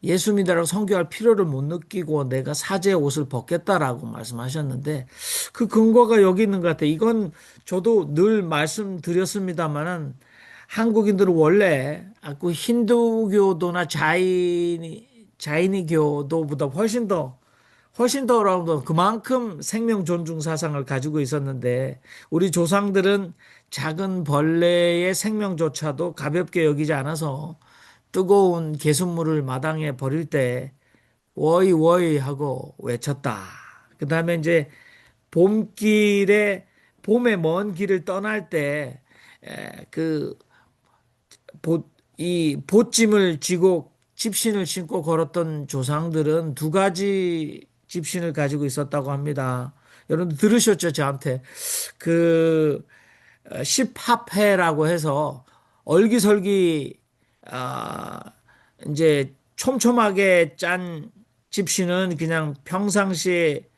예수 믿으라고 선교할 필요를 못 느끼고 내가 사제의 옷을 벗겠다라고 말씀하셨는데 그 근거가 여기 있는 것 같아요. 이건 저도 늘 말씀드렸습니다만은 한국인들은 원래 그 힌두교도나 자이니교도보다 훨씬 더 여러분들 그만큼 생명 존중 사상을 가지고 있었는데 우리 조상들은 작은 벌레의 생명조차도 가볍게 여기지 않아서 뜨거운 개순물을 마당에 버릴 때 워이 워이 하고 외쳤다. 그다음에 이제 봄길에 봄에 먼 길을 떠날 때그 이 보찜을 쥐고 집신을 신고 걸었던 조상들은 두 가지 집신을 가지고 있었다고 합니다. 여러분 들으셨죠? 저한테 그 십합해라고 해서 얼기설기 아 이제 촘촘하게 짠 집시는 그냥 평상시에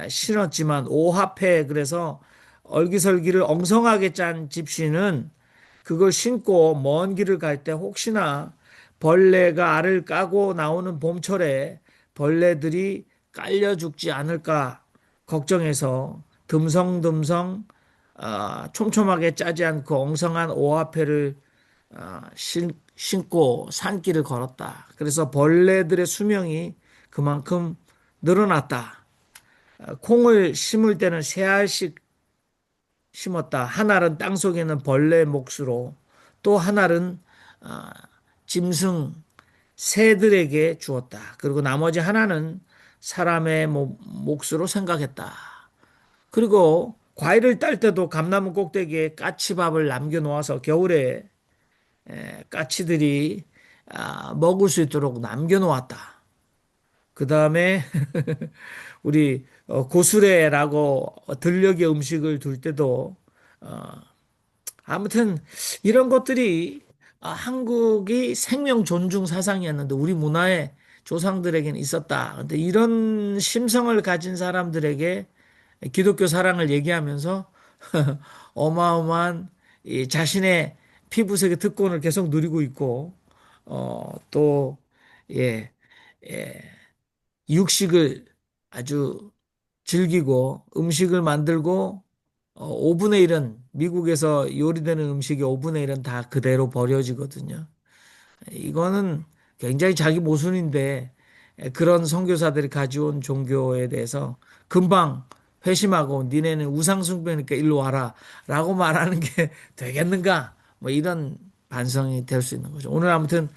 신었지만 오합해 그래서 얼기설기를 엉성하게 짠 집시는 그걸 신고 먼 길을 갈 때 혹시나 벌레가 알을 까고 나오는 봄철에 벌레들이 깔려 죽지 않을까 걱정해서 듬성듬성 촘촘하게 짜지 않고 엉성한 오합회를 신고 산길을 걸었다. 그래서 벌레들의 수명이 그만큼 늘어났다. 콩을 심을 때는 세 알씩 심었다. 한 알은 땅속에 있는 벌레 몫으로 또 한 알은 짐승 새들에게 주었다. 그리고 나머지 하나는 사람의 몫으로 생각했다. 그리고 과일을 딸 때도 감나무 꼭대기에 까치밥을 남겨놓아서 겨울에 까치들이 먹을 수 있도록 남겨놓았다. 그 다음에 우리 고수레라고 들녘에 음식을 둘 때도 아무튼 이런 것들이 한국이 생명 존중 사상이었는데 우리 문화의 조상들에게는 있었다. 근데 이런 심성을 가진 사람들에게 기독교 사랑을 얘기하면서 어마어마한 이 자신의 피부색의 특권을 계속 누리고 있고 또 예, 예, 육식을 아주 즐기고 음식을 만들고 5분의 1은 미국에서 요리되는 음식의 5분의 1은 다 그대로 버려지거든요. 이거는 굉장히 자기 모순인데 그런 선교사들이 가져온 종교에 대해서 금방 회심하고 니네는 우상 숭배니까 일로 와라 라고 말하는 게 되겠는가? 뭐 이런 반성이 될 수 있는 거죠. 오늘 아무튼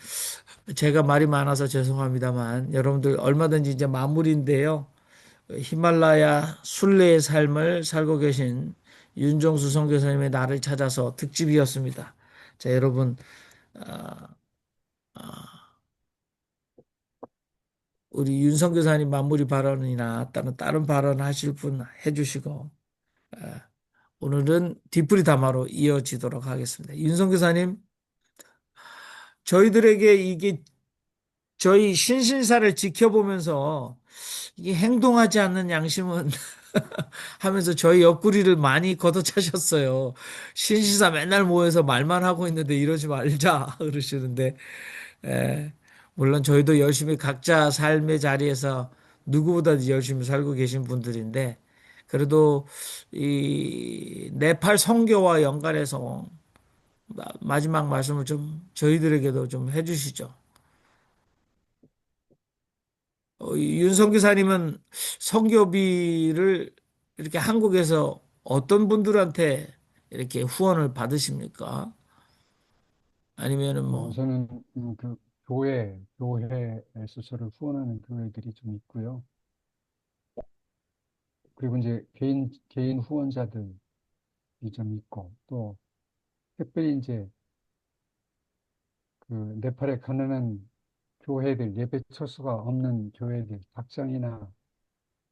제가 말이 많아서 죄송합니다만 여러분들 얼마든지 이제 마무리인데요. 히말라야 순례의 삶을 살고 계신 윤종수 선교사님의 나를 찾아서 특집이었습니다. 자, 여러분, 아, 우리 윤 선교사님 마무리 발언이나 다른 발언 하실 분 해주시고, 오늘은 뒤풀이 담화로 이어지도록 하겠습니다. 윤 선교사님, 저희들에게 이게 저희 신실사를 지켜보면서 이게 행동하지 않는 양심은 하면서 저희 옆구리를 많이 걷어차셨어요. 신시사 맨날 모여서 말만 하고 있는데 이러지 말자 그러시는데, 에, 물론 저희도 열심히 각자 삶의 자리에서 누구보다도 열심히 살고 계신 분들인데, 그래도 이 네팔 선교와 연관해서 마지막 말씀을 좀 저희들에게도 좀 해주시죠. 윤성 기사님은 선교비를 이렇게 한국에서 어떤 분들한테 이렇게 후원을 받으십니까? 아니면은 뭐, 저는 그 교회에서 저를 후원하는 교회들이 좀 있고요. 그리고 이제 개인 후원자들이 좀 있고, 또 특별히 이제 그 네팔에 가난한 교회들, 예배 처소가 없는 교회들, 작장이나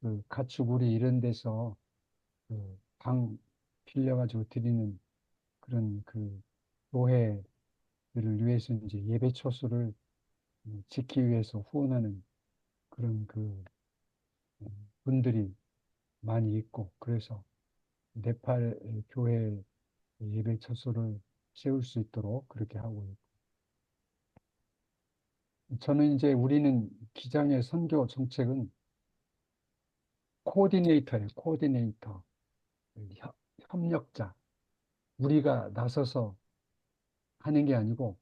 그 가축우리 이런 데서 그 방 빌려가지고 드리는 그런 그 교회들을 위해서 이제 예배 처소를 짓기 위해서 후원하는 그런 그 분들이 많이 있고, 그래서 네팔 교회 예배 처소를 세울 수 있도록 그렇게 하고 있고, 저는 이제 우리는 기장의 선교 정책은 코디네이터예요. 코디네이터. 협력자. 우리가 나서서 하는 게 아니고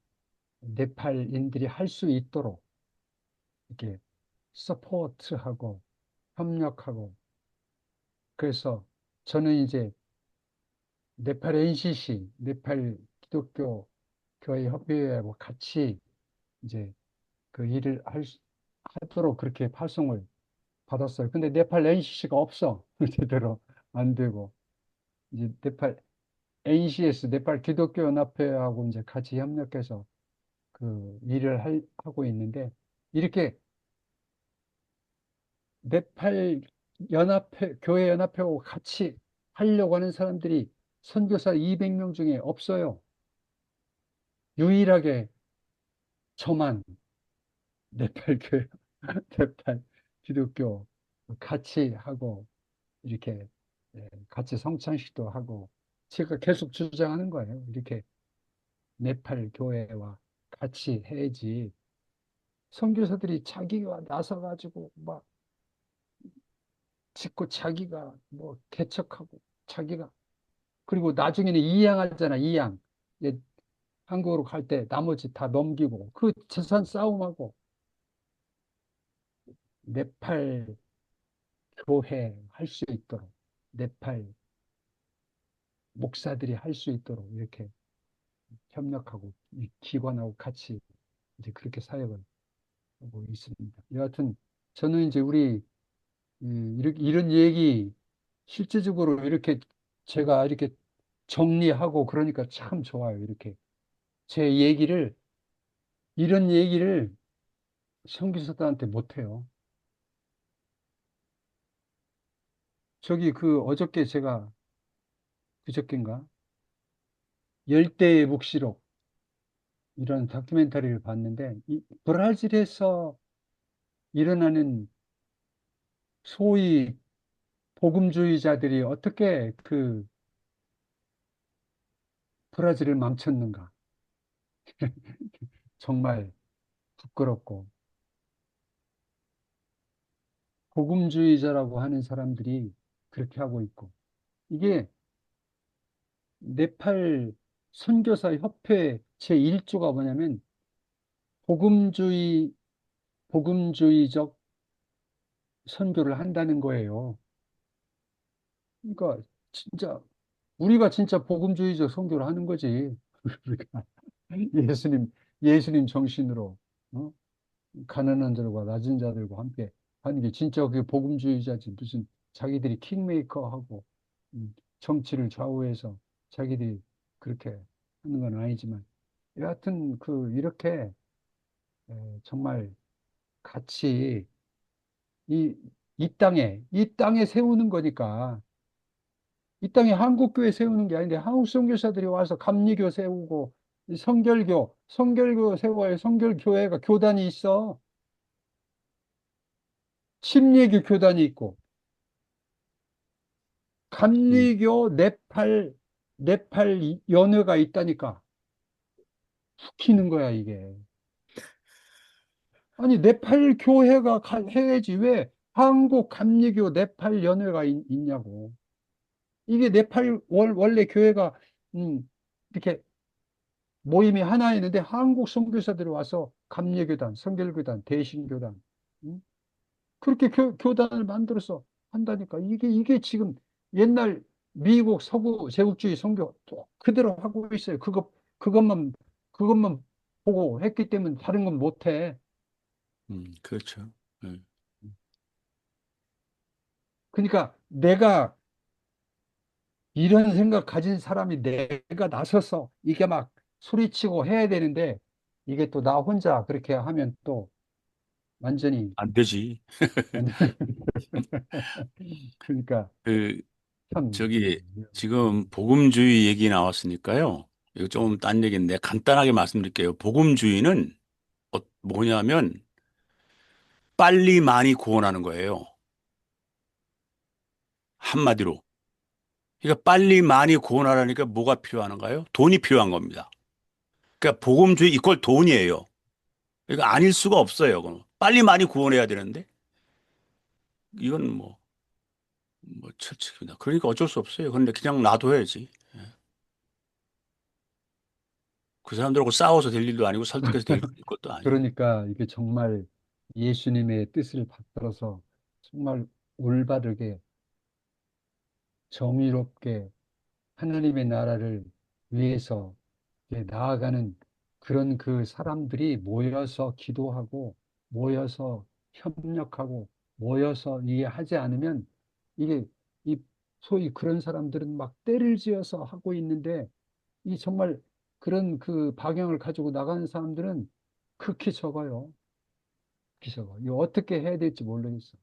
네팔인들이 할 수 있도록 이렇게 서포트하고 협력하고, 그래서 저는 이제 네팔 NCC, 네팔 기독교 교회 협의회하고 같이 이제 그 일을 하도록 그렇게 파송을 받았어요. 근데 네팔 NCC가 없어. 제대로 안 되고. 이제 네팔 NCS, 네팔 기독교 연합회하고 이제 같이 협력해서 그 일을 하고 있는데, 이렇게 네팔 연합회, 교회 연합회하고 같이 하려고 하는 사람들이 선교사 200명 중에 없어요. 유일하게 저만 네팔 교회, 네팔 기독교 같이 하고 이렇게 같이 성찬식도 하고, 제가 계속 주장하는 거예요. 이렇게 네팔 교회와 같이 해야지. 선교사들이 자기가 나서가지고 막 짓고 자기가 뭐 개척하고 자기가, 그리고 나중에는 이양하잖아. 이양. 이제 한국으로 갈 때 나머지 다 넘기고 그 재산 싸움하고, 네팔 교회 할 수 있도록, 네팔 목사들이 할 수 있도록 이렇게 협력하고 이 기관하고 같이 이제 그렇게 사역을 하고 있습니다. 여하튼 저는 이제 우리 이런 얘기 실제적으로 이렇게 제가 이렇게 정리하고 그러니까 참 좋아요. 이렇게 제 얘기를, 이런 얘기를 선교사들한테 못해요. 저기 그 어저께 제가, 그저께인가, 열대의 묵시록 이런 다큐멘터리를 봤는데, 이 브라질에서 일어나는 소위 복음주의자들이 어떻게 그 브라질을 망쳤는가. 정말 부끄럽고, 복음주의자라고 하는 사람들이 그렇게 하고 있고, 이게 네팔 선교사 협회 제1조가 뭐냐면 복음주의 복음주의적 선교를 한다는 거예요. 그러니까 진짜 우리가 진짜 복음주의적 선교를 하는 거지. 우리가 예수님 정신으로 어? 가난한 자들과 낮은 자들과 함께 하는 게 진짜 그게 복음주의자지. 무슨 자기들이 킹메이커하고 정치를 좌우해서 자기들이 그렇게 하는 건 아니지만 여하튼 이렇게 정말 같이 이, 이 땅에 세우는 거니까 이 땅에 한국교회 세우는 게 아닌데 한국 선교사들이 와서 감리교 세우고 이 성결교 세워야 성결교회가 교단이 있어. 침례교 교단이 있고 음. 감리교 네팔 연회가 있다니까. 웃기는 거야 이게. 아니 네팔 교회가 해야지 왜 한국 감리교 네팔 연회가 있냐고. 이게 네팔 원래 교회가 이렇게 모임이 하나 있는데 한국 선교사들이 와서 감리교단, 성결교단, 대신교단 그렇게 교단을 만들어서 한다니까. 이게 지금 옛날 미국 서구 제국주의 선교 그대로 하고 있어요. 그것만 보고 했기 때문에 다른 건 못해. 그렇죠. 예. 그러니까 내가 이런 생각 가진 사람이 내가 나서서 이게 막 소리치고 해야 되는데 이게 또 나 혼자 그렇게 하면 또 완전히 안 되지. 그러니까 그, 참 저기, 지금 복음주의 얘기 나왔으니까요. 이거 좀 딴 얘기인데 간단하게 말씀드릴게요. 복음주의는 뭐냐면 빨리 많이 구원하는 거예요. 한마디로. 그러니까 빨리 많이 구원하려니까 뭐가 필요한가요? 돈이 필요한 겁니다. 그러니까 복음주의 이퀄 돈이에요. 그러니까 아닐 수가 없어요. 그럼 빨리 많이 구원해야 되는데 이건 철칙입니다. 그러니까 어쩔 수 없어요. 그런데 그냥 놔둬야지. 그 사람들하고 싸워서 될 일도 아니고 설득해서 될 것도 아니고. 그러니까 이게 정말 예수님의 뜻을 받들어서 정말 올바르게 정의롭게 하나님의 나라를 위해서 이렇게 나아가는 그런 그 사람들이 모여서 기도하고 모여서 협력하고 모여서 이게 하지 않으면 이게 이 소위 그런 사람들은 막 때를 지어서 하고 있는데 이 정말 그런 그 방향을 가지고 나가는 사람들은 극히 적어요. 극히 적어. 이거 어떻게 해야 될지 모르겠어.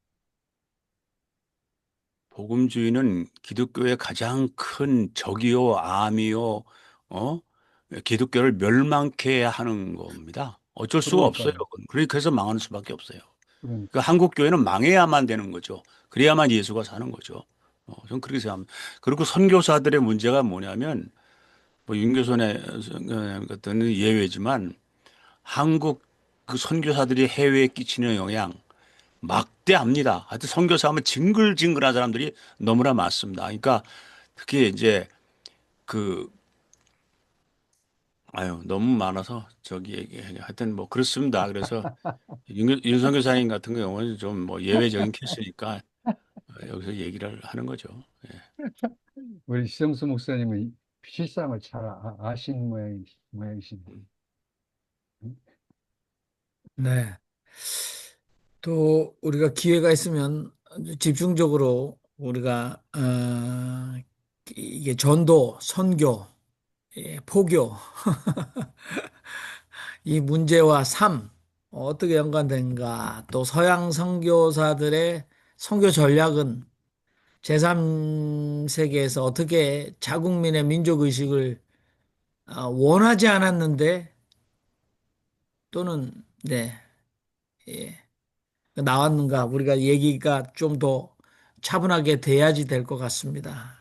복음주의는 기독교의 가장 큰 적이요, 암이요, 어? 기독교를 멸망케 하는 겁니다. 어쩔 수가 없어요. 그러니까요. 그래서 망하는 수밖에 없어요. 그러니까. 그 한국 교회는 망해야만 되는 거죠. 그래야만 예수가 사는 거죠. 저는 그렇게 생각합니다. 그리고 선교사들의 문제가 뭐냐면 뭐 윤교선의 같은 예외지만 한국 그 선교사들이 해외에 끼치는 영향 막대합니다. 하여튼 선교사하면 징글징글한 사람들이 너무나 많습니다. 그러니까 특히 이제 그 너무 많아서 하여튼 뭐 그렇습니다. 그래서 윤선교사님 같은 경우는 좀 뭐 예외적인 케이스니까 여기서 얘기를 하는 거죠. 예. 우리 시정수 목사님은 실상을 잘 아시는 모양이시네. 네. 또 우리가 기회가 있으면 집중적으로 우리가 이게 전도, 선교, 포교 이 문제와 삶 어떻게 연관된가? 또 서양 선교사들의 선교 전략은 제3세계에서 어떻게 자국민의 민족 의식을 원하지 않았는데 또는 네, 예, 나왔는가? 우리가 얘기가 좀 더 차분하게 돼야지 될 것 같습니다.